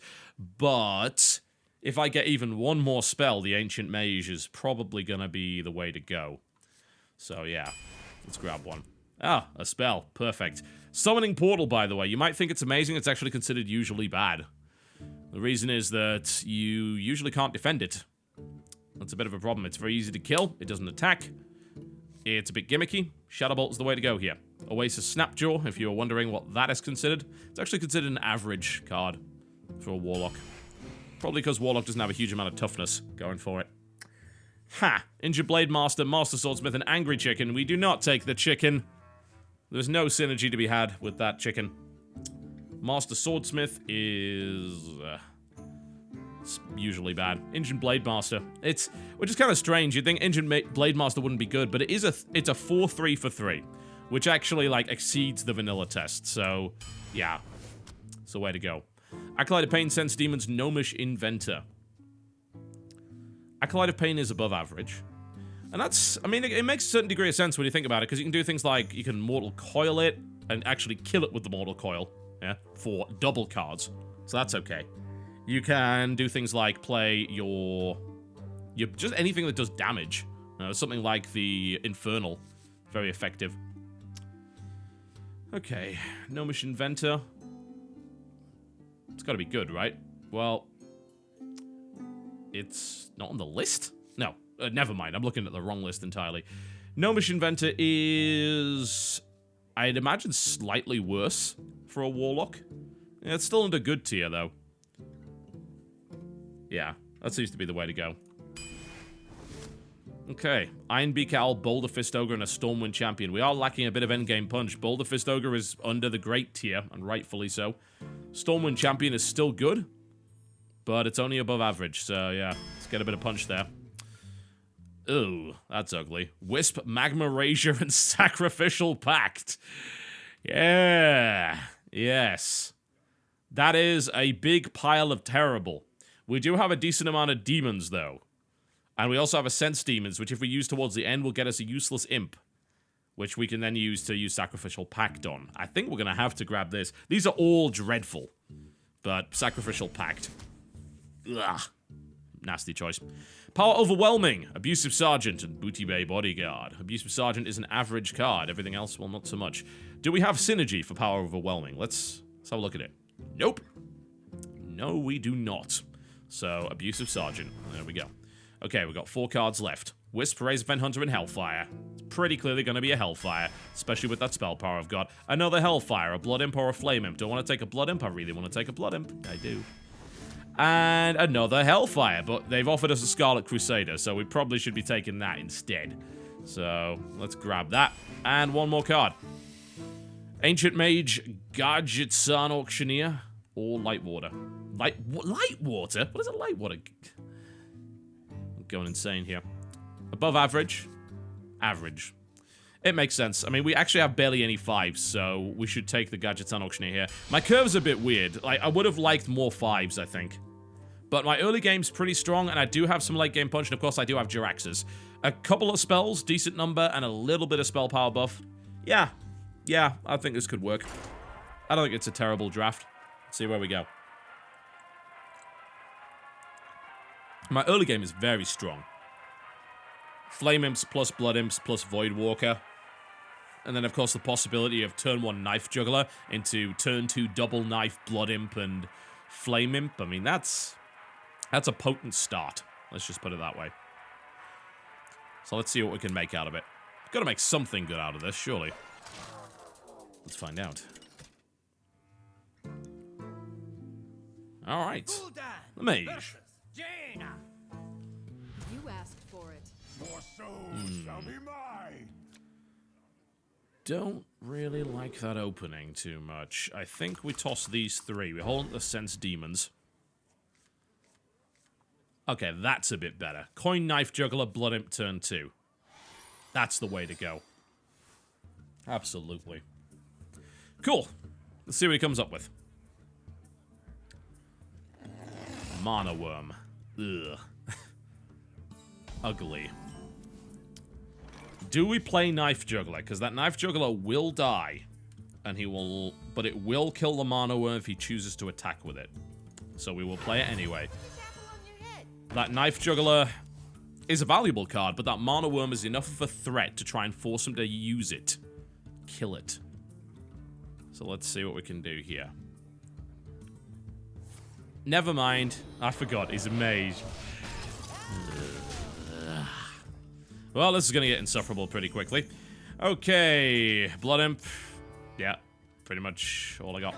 but if I get even one more spell, the Ancient Mage is probably going to be the way to go. So, yeah, let's grab one. Ah, a spell. Perfect. Summoning Portal, by the way. You might think it's amazing. It's actually considered usually bad. The reason is that you usually can't defend it. That's a bit of a problem. It's very easy to kill. It doesn't attack. It's a bit gimmicky. Shadowbolt is the way to go here. Oasis Snapjaw, if you're wondering what that is considered. It's actually considered an average card for a Warlock. Probably because Warlock doesn't have a huge amount of toughness going for it. Ha! Injured Blade Master, Master Swordsmith, and Angry Chicken. We do not take the chicken. There's no synergy to be had with that chicken. Master Swordsmith is... it's usually bad. Injured Blade Master. Which is kind of strange. You'd think Injured Blade Master wouldn't be good, but it's a 4-3 for 3. Which actually, like, exceeds the vanilla test. So, yeah. It's the way to go. Acolyte of Pain, Sense Demons, Gnomish Inventor. Acolyte of Pain is above average. And that's, I mean, it makes a certain degree of sense when you think about it, because you can do things like, you can Mortal Coil it, and actually kill it with the Mortal Coil, yeah, for double cards. So that's okay. You can do things like play your just anything that does damage. Something like the Infernal. Very effective. Okay, Gnomish Inventor. It's gotta be good, right? Well, it's not on the list? No, never mind. I'm looking at the wrong list entirely. Gnomish Inventor is, I'd imagine, slightly worse for a Warlock. Yeah, it's still under good tier, though. Yeah, that seems to be the way to go. Okay, Ironbeak Owl, Boulder Fist Ogre, and a Stormwind Champion. We are lacking a bit of endgame punch. Boulder Fist Ogre is under the great tier, and rightfully so. Stormwind Champion is still good, but it's only above average, so yeah, let's get a bit of punch there. Ooh, that's ugly. Wisp, Magma Razor, and Sacrificial Pact. Yeah, yes. That is a big pile of terrible. We do have a decent amount of demons, though. And we also have a Sense Demons, which if we use towards the end will get us a useless imp. Which we can then use to use Sacrificial Pact on. I think we're going to have to grab this. These are all dreadful. But Sacrificial Pact. Ugh. Nasty choice. Power Overwhelming, Abusive Sergeant, and Booty Bay Bodyguard. Abusive Sergeant is an average card. Everything else, well, not so much. Do we have Synergy for Power Overwhelming? Let's have a look at it. Nope. No, we do not. So, Abusive Sergeant. There we go. Okay, we've got 4 cards left. Wisp, Razorfen Hunter, and Hellfire. It's pretty clearly going to be a Hellfire, especially with that spell power I've got. Another Hellfire, a Blood Imp or a Flame Imp. Do I want to take a Blood Imp? I really want to take a Blood Imp. I do. And another Hellfire, but they've offered us a Scarlet Crusader, so we probably should be taking that instead. So, let's grab that. And one more card. Ancient Mage, Gadgetsan Auctioneer, or Lightwater. Lightwater? What is a Lightwater? going insane here. Above average. Average. It makes sense. I mean, we actually have barely any 5s, so we should take the Gadgets on Auctioneer here. My curve's a bit weird. Like, I would have liked more 5s, I think. But my early game's pretty strong, and I do have some late game punch, and of course I do have Jiraxes. A couple of spells, decent number, and a little bit of spell power buff. Yeah, I think this could work. I don't think it's a terrible draft. Let's see where we go. My early game is very strong. Flame Imps plus Blood Imps plus Void Walker. And then, of course, the possibility of turn 1 Knife Juggler into turn 2 Double Knife Blood Imp and Flame Imp. I mean, that's a potent start. Let's just put it that way. So let's see what we can make out of it. Gotta make something good out of this, surely. Let's find out. Alright. The Mage. You asked for it. More souls shall be mine. Don't really like that opening too much. I think we toss these 3. We hold the Sense Demons. Okay, that's a bit better. Coin Knife Juggler, Blood Imp, turn 2. That's the way to go. Absolutely. Cool. Let's see what he comes up with. Mana Worm. Ugh. Ugly. Do we play Knife Juggler? Because that Knife Juggler will die. And he will... But it will kill the Mana Worm if he chooses to attack with it. So we will play it anyway. That Knife Juggler is a valuable card, but that Mana Worm is enough of a threat to try and force him to use it. Kill it. So let's see what we can do here. Never mind. I forgot. He's a mage. Well, this is going to get insufferable pretty quickly. Okay. Blood Imp. Yeah. Pretty much all I got.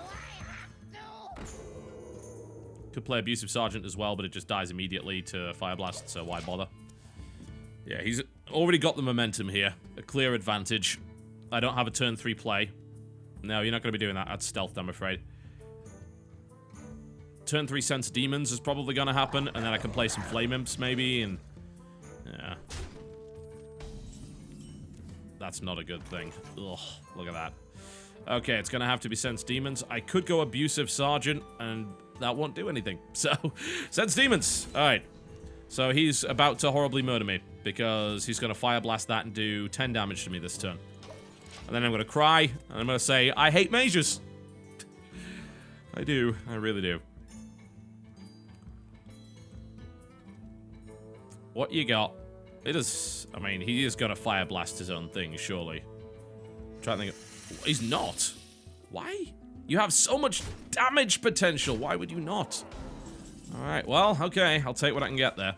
Could play Abusive Sergeant as well, but it just dies immediately to Fire Blast, so why bother? Yeah, he's already got the momentum here. A clear advantage. I don't have a turn 3 play. No, you're not going to be doing that. That's stealth, I'm afraid. Turn 3 Sense Demons is probably going to happen, and then I can play some Flame Imps, maybe, and... yeah. That's not a good thing. Ugh, look at that. Okay, it's going to have to be Sense Demons. I could go Abusive Sergeant, and that won't do anything. So, Sense Demons! Alright. So he's about to horribly murder me, because he's going to Fire Blast that and do 10 damage to me this turn. And then I'm going to cry, and I'm going to say, I hate mages! I do. I really do. What you got? It is... I mean, he is going to Fire Blast his own thing, surely. I'm trying to think of... He's not. Why? You have so much damage potential. Why would you not? Alright, well, okay. I'll take what I can get there.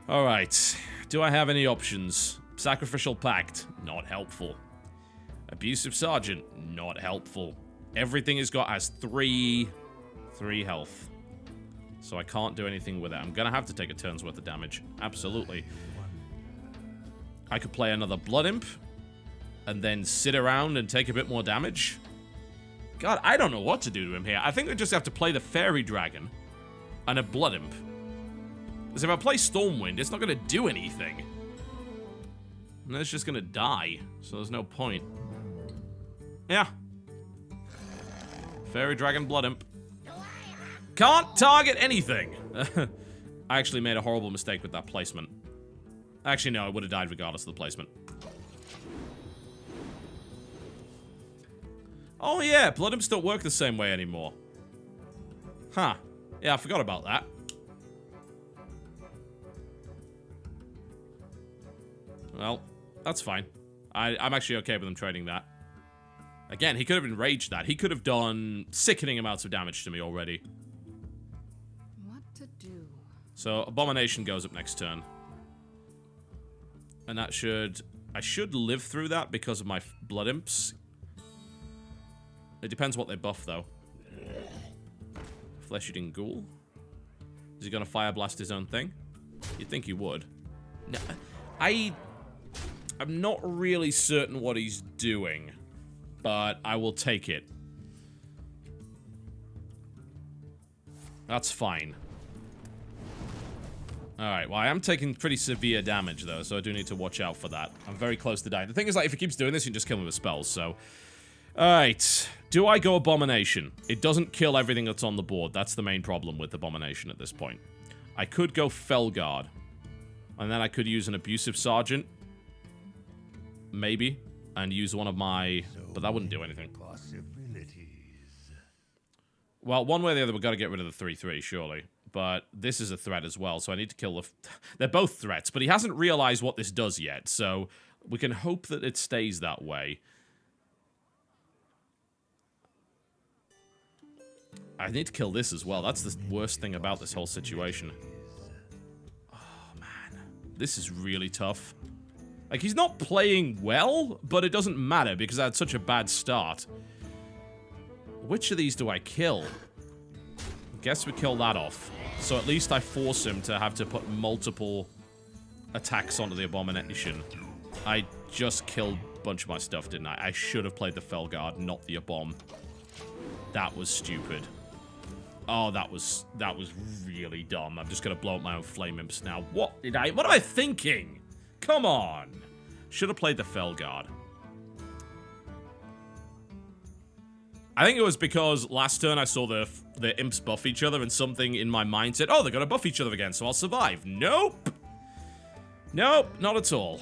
Alright. Do I have any options? Sacrificial Pact. Not helpful. Abusive Sergeant. Not helpful. Everything he's got has 3 health. So I can't do anything with it. I'm going to have to take a turn's worth of damage. Absolutely. I could play another Blood Imp. And then sit around and take a bit more damage. God, I don't know what to do to him here. I think I just have to play the Fairy Dragon. And a Blood Imp. Because if I play Stormwind, it's not going to do anything. And it's just going to die. So there's no point. Yeah. Fairy Dragon, Blood Imp. Can't target anything. I actually made a horrible mistake with that placement. Actually, no, I would have died regardless of the placement. Oh yeah, Blood Imps don't work the same way anymore. Huh. Yeah, I forgot about that. Well, that's fine. I'm actually okay with him trading that. Again, he could have enraged that. He could have done sickening amounts of damage to me already. What to do? So, Abomination goes up next turn. And that should... I should live through that because of my Blood Imps. It depends what they buff, though. Flesh-eating Ghoul. Is he going to Fire Blast his own thing? You'd think he would. No, I'm not really certain what he's doing, but I will take it. That's fine. Alright, well, I am taking pretty severe damage, though, so I do need to watch out for that. I'm very close to dying. The thing is, like, if he keeps doing this, you can just kill me with spells, so... Alright. Do I go Abomination? It doesn't kill everything that's on the board. That's the main problem with Abomination at this point. I could go Felguard. And then I could use an Abusive Sergeant. Maybe. And use one of my... But that wouldn't do anything. Well, one way or the other, we've got to get rid of the 3-3, surely. But this is a threat as well, so I need to kill the... They're both threats, but he hasn't realized what this does yet, so we can hope that it stays that way. I need to kill this as well. That's the worst thing about this whole situation. Oh, man. This is really tough. Like, he's not playing well, but it doesn't matter because I had such a bad start. Which of these do I kill? Guess we kill that off. So at least I force him to have to put multiple attacks onto the Abomination. I just killed a bunch of my stuff, didn't I? I should have played the Felguard, not the Abom. That was stupid. Oh, that was really dumb. I'm just gonna blow up my own Flame Imps now. What am I thinking? Come on. Should have played the Felguard. I think it was because last turn I saw the imps buff each other and something in my mind said, oh, they're gonna buff each other again, so I'll survive. Nope. Nope, not at all.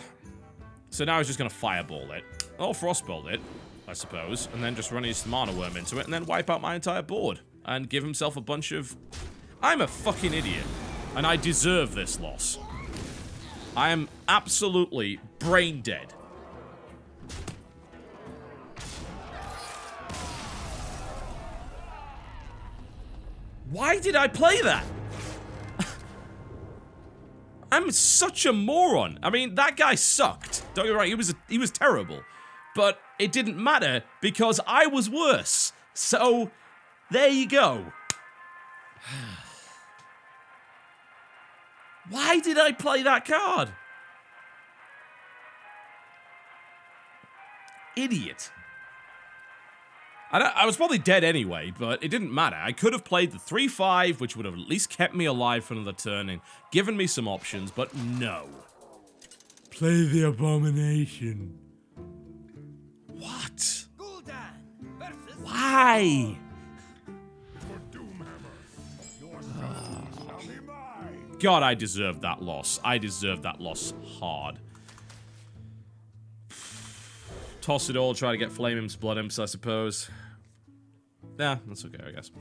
So now he's just gonna Fireball it. Or Frostbolt it, I suppose, and then just run his Mana Worm into it and then wipe out my entire board. And give himself a bunch of... I'm a fucking idiot. And I deserve this loss. I am absolutely brain dead. Why did I play that? I'm such a moron. I mean, that guy sucked. Don't get me wrong, he was terrible. But it didn't matter because I was worse. So, there you go. Why did I play that card? Idiot. I was probably dead anyway, but it didn't matter. I could have played the 3-5, which would have at least kept me alive for another turn and given me some options, but no. Play the Abomination. What? Why? God, I deserved that loss. I deserved that loss hard. Toss it all, try to get Flame Imps, Blood Imps, I suppose. Nah, that's okay, I guess.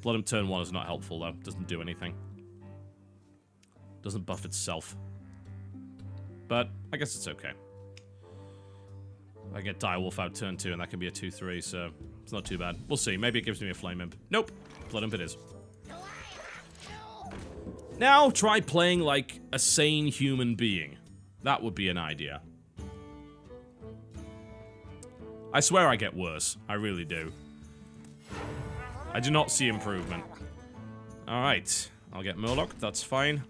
Blood Imp turn 1 is not helpful, though. Doesn't do anything. Doesn't buff itself. But I guess it's okay. I get Direwolf out turn 2, and that can be a 2-3, so it's not too bad. We'll see. Maybe it gives me a Flame Imp. Nope. Blood Imp it is. Now, try playing like a sane human being. That would be an idea. I swear I get worse. I really do. I do not see improvement. Alright. I'll get Murloc. That's fine.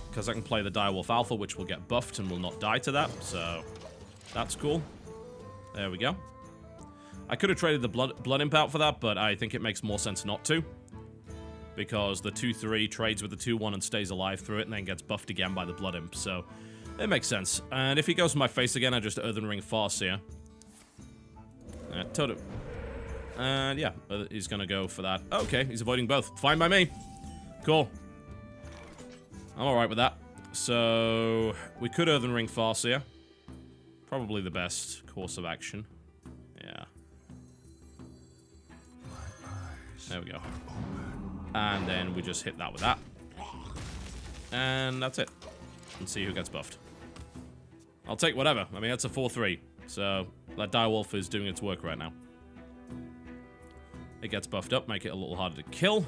Because I can play the Direwolf Alpha, which will get buffed and will not die to that. So, that's cool. There we go. I could have traded the Blood Imp out for that, but I think it makes more sense not to. Because the 2-3 trades with the 2-1 and stays alive through it and then gets buffed again by the Blood Imp. So, it makes sense. And if he goes for my face again, I just Earthen Ring Farseer. Total. And yeah, he's gonna go for that. Okay, he's avoiding both. Fine by me. Cool. I'm alright with that. So, we could Earthen Ring Farseer. Probably the best course of action. Yeah. There we go. And then we just hit that with that. And that's it. And see who gets buffed. I'll take whatever. I mean, that's a 4-3. So, that Direwolf is doing its work right now. It gets buffed up, make it a little harder to kill.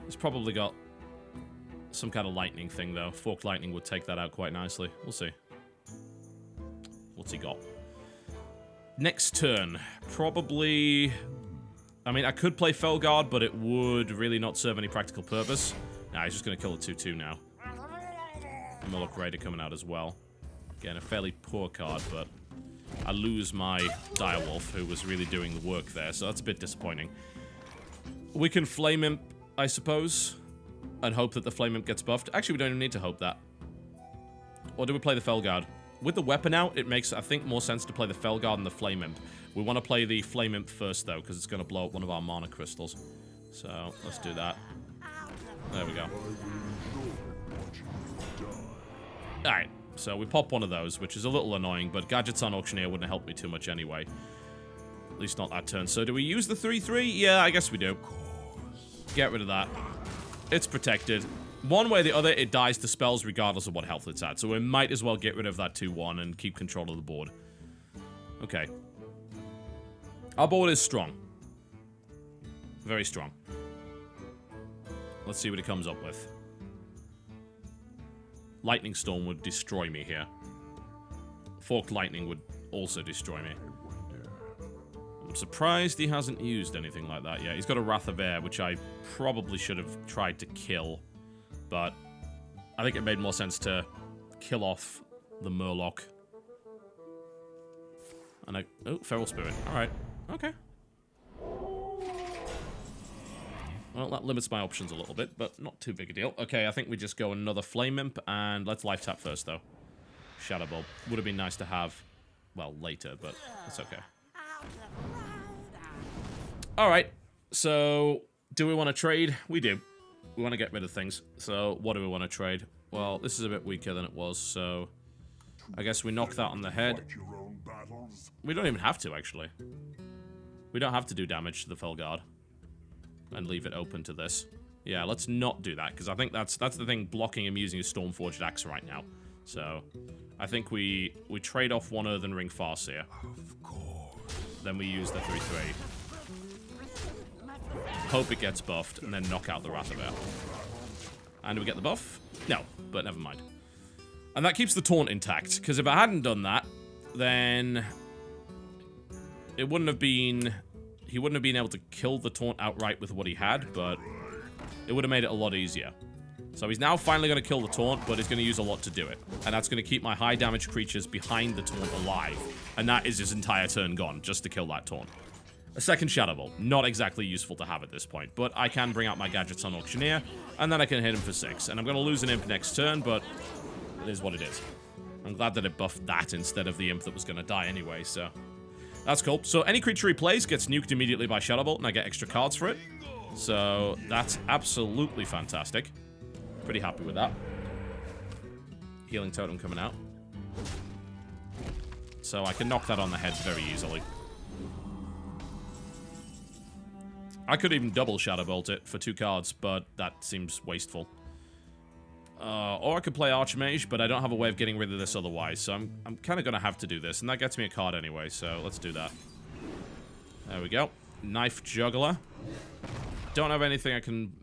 It's probably got some kind of lightning thing, though. Forked Lightning would take that out quite nicely. We'll see. What's he got? Next turn. Probably... I mean, I could play Felguard, but it would really not serve any practical purpose. Nah, he's just going to kill the 2-2 now. Murloc Raider coming out as well. Again, a fairly poor card, but I lose my Direwolf, who was really doing the work there, so that's a bit disappointing. We can Flame Imp, I suppose. and hope that the Flame Imp gets buffed. Actually, we don't even need to hope that. Or do we play the Felguard? With the weapon out, it makes, I think, more sense to play the Felguard and the Flame Imp. We want to play the Flame Imp first, though, because it's going to blow up one of our mana crystals. So, let's do that. There we go. Alright, so we pop one of those, which is a little annoying, but Gadgets on Auctioneer wouldn't help me too much anyway. At least not that turn. So do we use the 3/3? Yeah, I guess we do. Get rid of that. It's protected. One way or the other, it dies to spells regardless of what health it's at. So we might as well get rid of that 2/1 and keep control of the board. Okay. Our board is strong. Very strong. Let's see what it comes up with. Lightning Storm would destroy me here. Forked Lightning would also destroy me. I'm surprised he hasn't used anything like that yet. He's got a Wrath of Air, which I probably should have tried to kill. But I think it made more sense to kill off the Murloc. And oh, Feral Spirit. Alright. Okay. Well, that limits my options a little bit, but not too big a deal. Okay, I think we just go another Flame Imp, and let's life tap first, though. Shadow Bulb. Would have been nice to have, well, later, but it's okay. Alright, so do we want to trade? We do. We want to get rid of things. So what do we want to trade? Well, this is a bit weaker than it was, so I guess we knock that on the head. We don't even have to, actually. We don't have to do damage to the Felguard and leave it open to this. Yeah, let's not do that, because I think that's the thing blocking him using his Stormforged Axe right now. So I think we trade off one Earthen Ring Farseer. Then we use the 3/3. Hope it gets buffed, and then knock out the Wrath of Air. And do we get the buff? No, but never mind. And that keeps the taunt intact, because if I hadn't done that, then it wouldn't have been... He wouldn't have been able to kill the taunt outright with what he had, but it would have made it a lot easier. So he's now finally going to kill the taunt, but he's going to use a lot to do it. And that's going to keep my high damage creatures behind the taunt alive. And that is his entire turn gone, just to kill that taunt. A second Shadow Bolt. Not exactly useful to have at this point, but I can bring out my Gadgets on Auctioneer, and then I can hit him for 6. And I'm going to lose an Imp next turn, but it is what it is. I'm glad that it buffed that instead of the Imp that was going to die anyway, so... That's cool. So any creature he plays gets nuked immediately by Shadow Bolt, and I get extra cards for it. So that's absolutely fantastic. Pretty happy with that. Healing Totem coming out. So I can knock that on the head very easily. I could even double Shadow Bolt it for 2 cards, but that seems wasteful. Or I could play Archmage, but I don't have a way of getting rid of this otherwise, so I'm kind of going to have to do this, and that gets me a card anyway, so let's do that. There we go. Knife Juggler. Don't have anything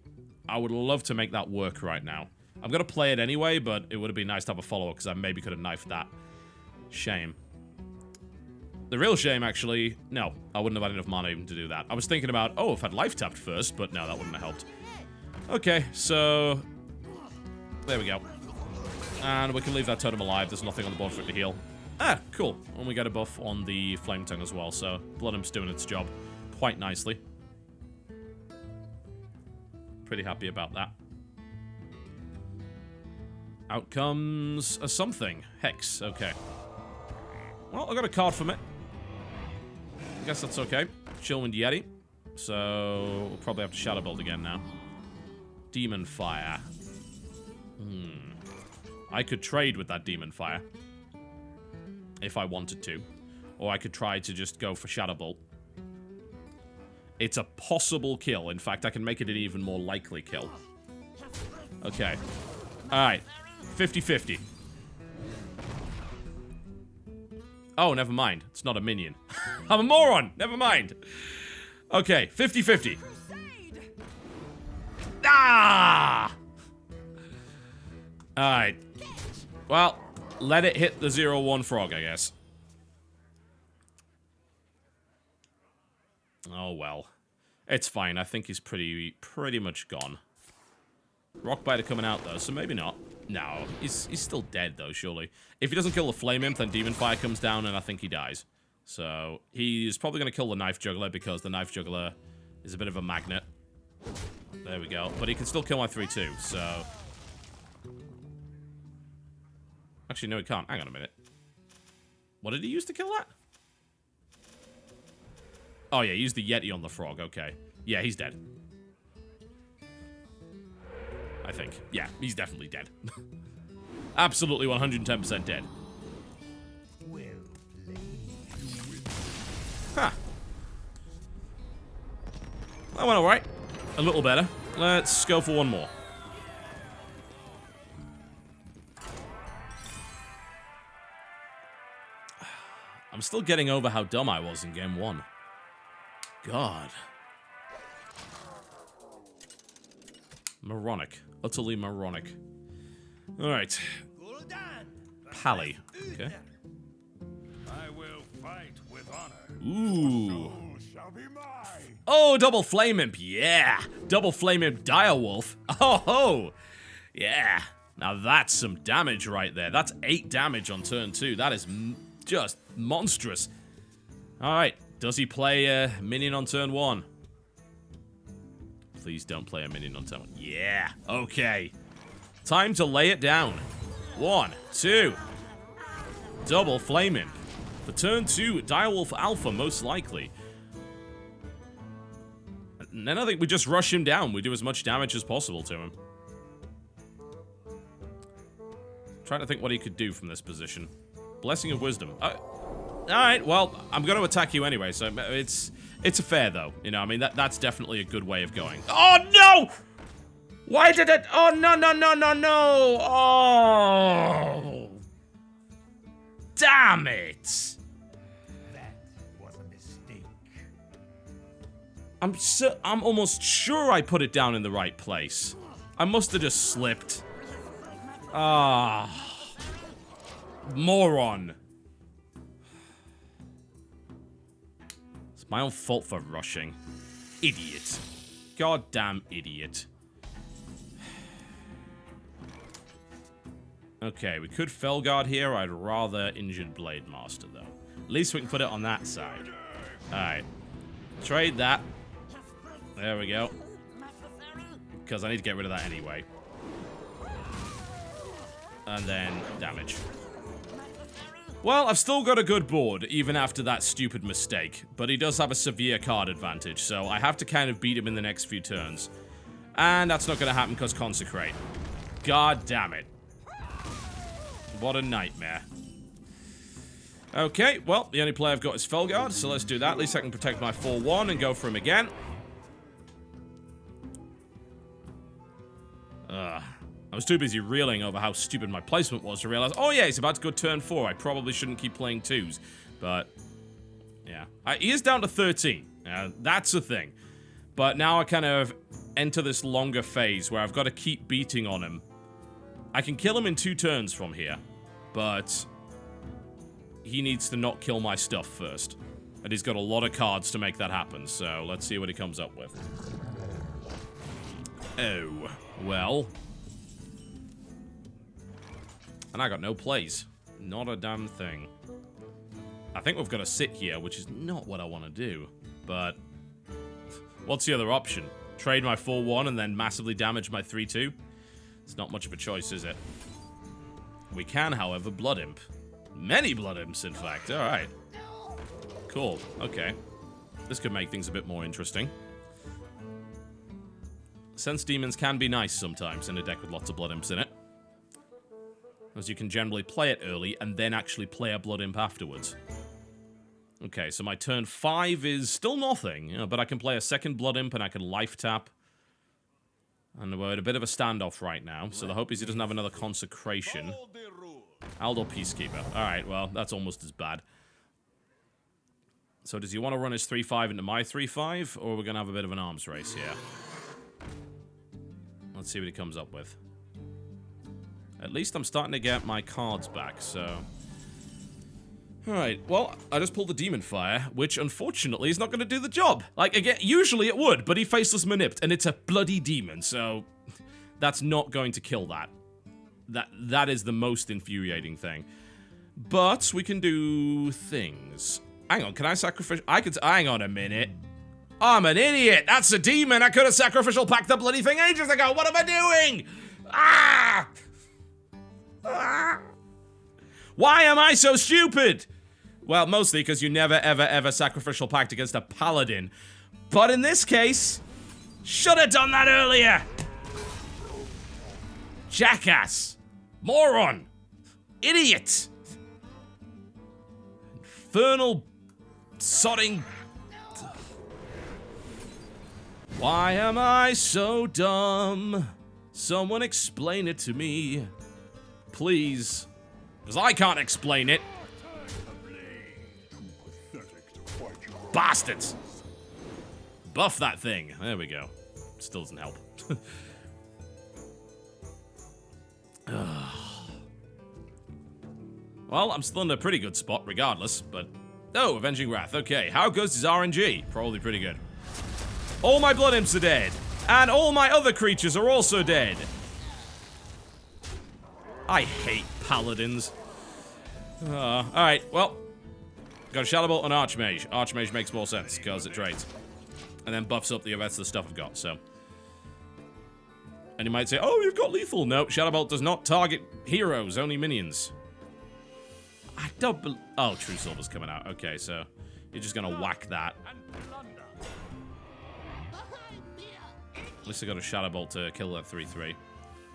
I would love to make that work right now. I'm going to play it anyway, but it would have been nice to have a follow-up, because I maybe could have knifed that. Shame. The real shame, actually, no, I wouldn't have had enough mana even to do that. I was thinking about, oh, if I'd life tapped first, but no, that wouldn't have helped. Okay, so... There we go. And we can leave that totem alive. There's nothing on the board for it to heal. Ah, cool. And we get a buff on the Flame Tongue as well, so Blood Imp's doing its job quite nicely. Pretty happy about that. Out comes a something. Hex, okay. Well, I got a card from it. I guess that's okay. Chillwind Yeti. So, we'll probably have to Shadow Bolt again now. Demon Fire. I could trade with that Demon Fire. If I wanted to. Or I could try to just go for Shadow Bolt. It's a possible kill. In fact, I can make it an even more likely kill. Okay. Alright. 50-50. Oh, never mind. It's not a minion. I'm a moron! Never mind. Okay, 50-50. Ah! Alright. Well, let it hit the 0-1 frog, I guess. Oh, well. It's fine. I think he's pretty much gone. Rockbiter coming out, though, so maybe not. No, he's still dead, though, surely. If he doesn't kill the Flame Imp, then Demon Fire comes down, and I think he dies. So, he's probably going to kill the Knife Juggler, because the Knife Juggler is a bit of a magnet. There we go. But he can still kill my 3-2, so... Actually, no, he can't. Hang on a minute. What did he use to kill that? Oh, yeah, he used the Yeti on the frog. Okay. Yeah, he's dead. I think. Yeah, he's definitely dead. Absolutely 110% dead. Huh. That went alright. A little better. Let's go for one more. I'm still getting over how dumb I was in game 1. God. Moronic. Utterly moronic. Alright. Pally. Okay. I will fight with honor. Ooh. Shall be mine. Oh, double flame imp. Yeah. Double flame imp direwolf. Oh ho. Yeah. Now that's some damage right there. That's 8 damage on turn 2. That is just monstrous. Alright. Does he play a minion on turn 1? Please don't play a minion on turn 1. Yeah. Okay. Time to lay it down. 1, 2. Double flame imp. For turn 2, direwolf alpha most likely. And then I think we just rush him down. We do as much damage as possible to him. Trying to think what he could do from this position. Blessing of Wisdom. Alright, well, I'm going to attack you anyway, so it's a fair, though. You know, I mean, that's definitely a good way of going. Oh, no! Why did it... Oh, no, no, no, no, no! Oh! Damn it! That was a mistake. I'm almost sure I put it down in the right place. I must have just slipped. Ah. Moron. It's my own fault for rushing. Idiot. Goddamn idiot. Okay, we could Felguard here. I'd rather Injured Blade Master, though. At least we can put it on that side. Alright. Trade that. There we go. Because I need to get rid of that anyway. And then damage. Well, I've still got a good board, even after that stupid mistake. But he does have a severe card advantage, so I have to kind of beat him in the next few turns. And that's not going to happen because Consecrate. God damn it. What a nightmare. Okay, well, the only play I've got is Felguard, so let's do that. At least I can protect my 4-1 and go for him again. I was too busy reeling over how stupid my placement was to realize, oh yeah, he's about to go turn 4. I probably shouldn't keep playing 2s. But, yeah. He is down to 13. That's the thing. But now I kind of enter this longer phase where I've got to keep beating on him. I can kill him in 2 turns from here, but he needs to not kill my stuff first. And he's got a lot of cards to make that happen, so let's see what he comes up with. Oh, well. And I got no plays. Not a damn thing. I think we've got to sit here, which is not what I want to do. But what's the other option? Trade my 4-1 and then massively damage my 3-2? It's not much of a choice, is it? We can, however, Blood Imp. Many Blood Imps, in fact. Alright. Cool. Okay. This could make things a bit more interesting. Sense Demons can be nice sometimes in a deck with lots of Blood Imps in it. As you can generally play it early and then actually play a Blood Imp afterwards. Okay, so my turn 5 is still nothing, you know, but I can play a second Blood Imp and I can life tap. And we're at a bit of a standoff right now, so the hope is he doesn't have another Consecration. Aldor Peacekeeper. Alright, well, that's almost as bad. So does he want to run his 3-5 into my 3-5, or are we going to have a bit of an arms race here? Let's see what he comes up with. At least I'm starting to get my cards back, so... Alright, well, I just pulled the Demon Fire, which unfortunately is not going to do the job. Like, again, usually it would, but he faceless manipped, and it's a bloody demon, so... That's not going to kill that. That is the most infuriating thing. But we can do things. Hang on, can I sacrifice... hang on a minute. I'm an idiot. That's a demon. I could have sacrificial packed the bloody thing ages ago. What am I doing? Ah! Ah! Why am I so stupid? Well, mostly because you never, ever, ever sacrificial packed against a Paladin. But in this case, should have done that earlier. Jackass. Moron. Idiot. Infernal sodding. Why am I so dumb? Someone explain it to me. Please. Because I can't explain it. Bastards. Buff that thing. There we go. Still doesn't help. Well, I'm still in a pretty good spot regardless, but... Oh, Avenging Wrath. Okay, how good is RNG? Probably pretty good. All my blood imps are dead. And all my other creatures are also dead. I hate paladins. Alright, well. Got a Shadow Bolt and Archmage. Archmage makes more sense, because it trades. And then buffs up the rest of the stuff I've got, so. And you might say, oh, you've got lethal. No, Shadow Bolt does not target heroes, only minions. I don't believe... Oh, True Silver's coming out. Okay, so you're just gonna whack that. At least I got a Shadow Bolt to kill that 3-3.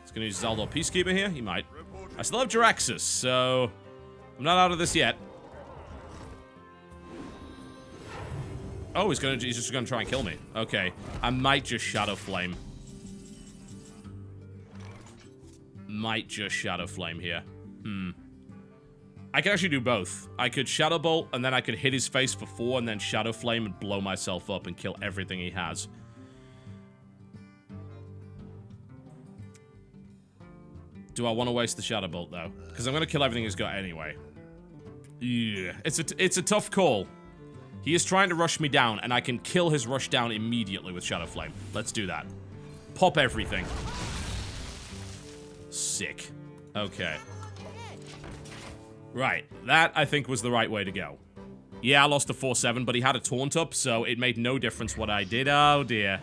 He's gonna use Zaldor Peacekeeper here. He might. I still have Jaraxxus, so I'm not out of this yet. Oh, he's just gonna try and kill me. Okay, I might just Shadow Flame. Might just Shadow Flame here. I could actually do both. I could Shadow Bolt, and then I could hit his face for 4, and then Shadow Flame and blow myself up and kill everything he has. Do I want to waste the Shadow Bolt, though? Because I'm going to kill everything he's got anyway. Yeah, it's a tough call. He is trying to rush me down, and I can kill his rush down immediately with Shadow Flame. Let's do that. Pop everything. Sick. Okay. Right. That, I think, was the right way to go. Yeah, I lost a 4-7, but he had a taunt up, so it made no difference what I did. Oh, dear.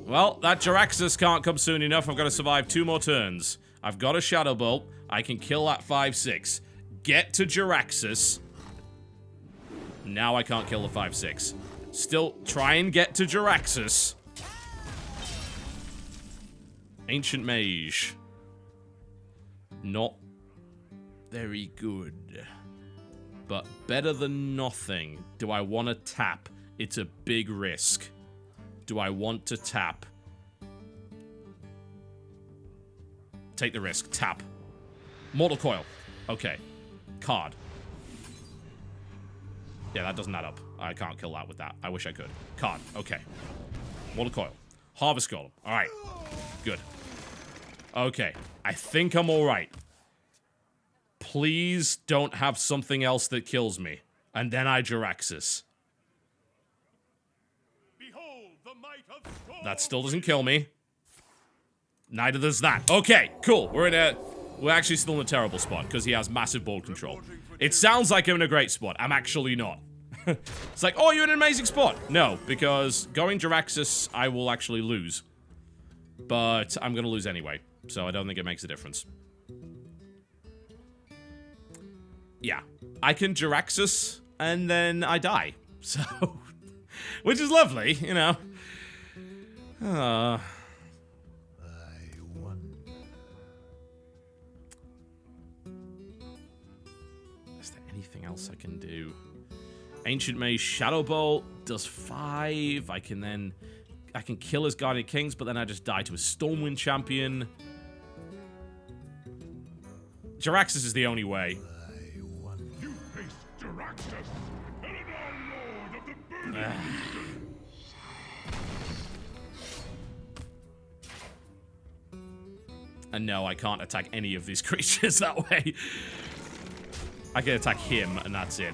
Well, that Jaraxxus can't come soon enough. I've got to survive 2 more turns. I've got a Shadow Bolt. I can kill that 5-6. Get to Jaraxxus. Now I can't kill the 5-6. Still, try and get to Jaraxxus. Ancient Mage. Not very good. But better than nothing. Do I want to tap? It's a big risk. Do I want to tap? Take the risk. Tap. Mortal Coil. Okay. Card. Yeah, that doesn't add up. I can't kill that with that. I wish I could. Card. Okay. Mortal Coil. Harvest Golem. Alright. Good. Okay. I think I'm alright. Please don't have something else that kills me. And then I Jaraxxus. That still doesn't kill me. Neither does that. Okay, cool. We're actually still in a terrible spot because he has massive board control. It sounds like I'm in a great spot. I'm actually not. It's like, oh, you're in an amazing spot. No, because going Jaraxxus, I will actually lose. But I'm going to lose anyway, so I don't think it makes a difference. Yeah, I can Jaraxxus, and then I die. So, which is lovely, you know. I wonder. Is there anything else I can do? Ancient Mage Shadow Bolt does 5. I can kill his Guardian Kings, but then I just die to a Stormwind Champion. Jaraxxus is the only way. You face Jaraxxus, Paladin, Lord of the Burning. And no, I can't attack any of these creatures that way. I can attack him, and that's it.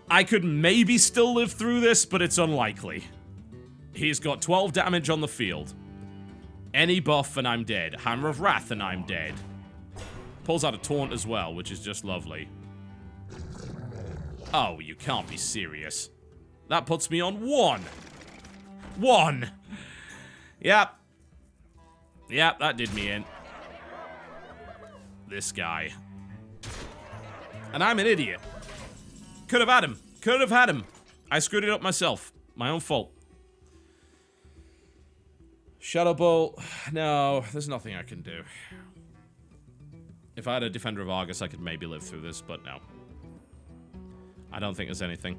I could maybe still live through this, but it's unlikely. He's got 12 damage on the field. Any buff, and I'm dead. Hammer of Wrath, and I'm dead. Pulls out a Taunt as well, which is just lovely. Oh, you can't be serious. That puts me on 1. 1! Yep. Yep, that did me in. This guy. And I'm an idiot. Could have had him. Could have had him. I screwed it up myself. My own fault. Shadow Bolt. No, there's nothing I can do. If I had a Defender of Argus, I could maybe live through this, but no. I don't think there's anything.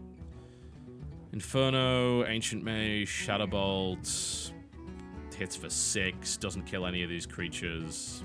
Inferno, Ancient Mage, Shadow Bolt. Hits for 6. Doesn't kill any of these creatures.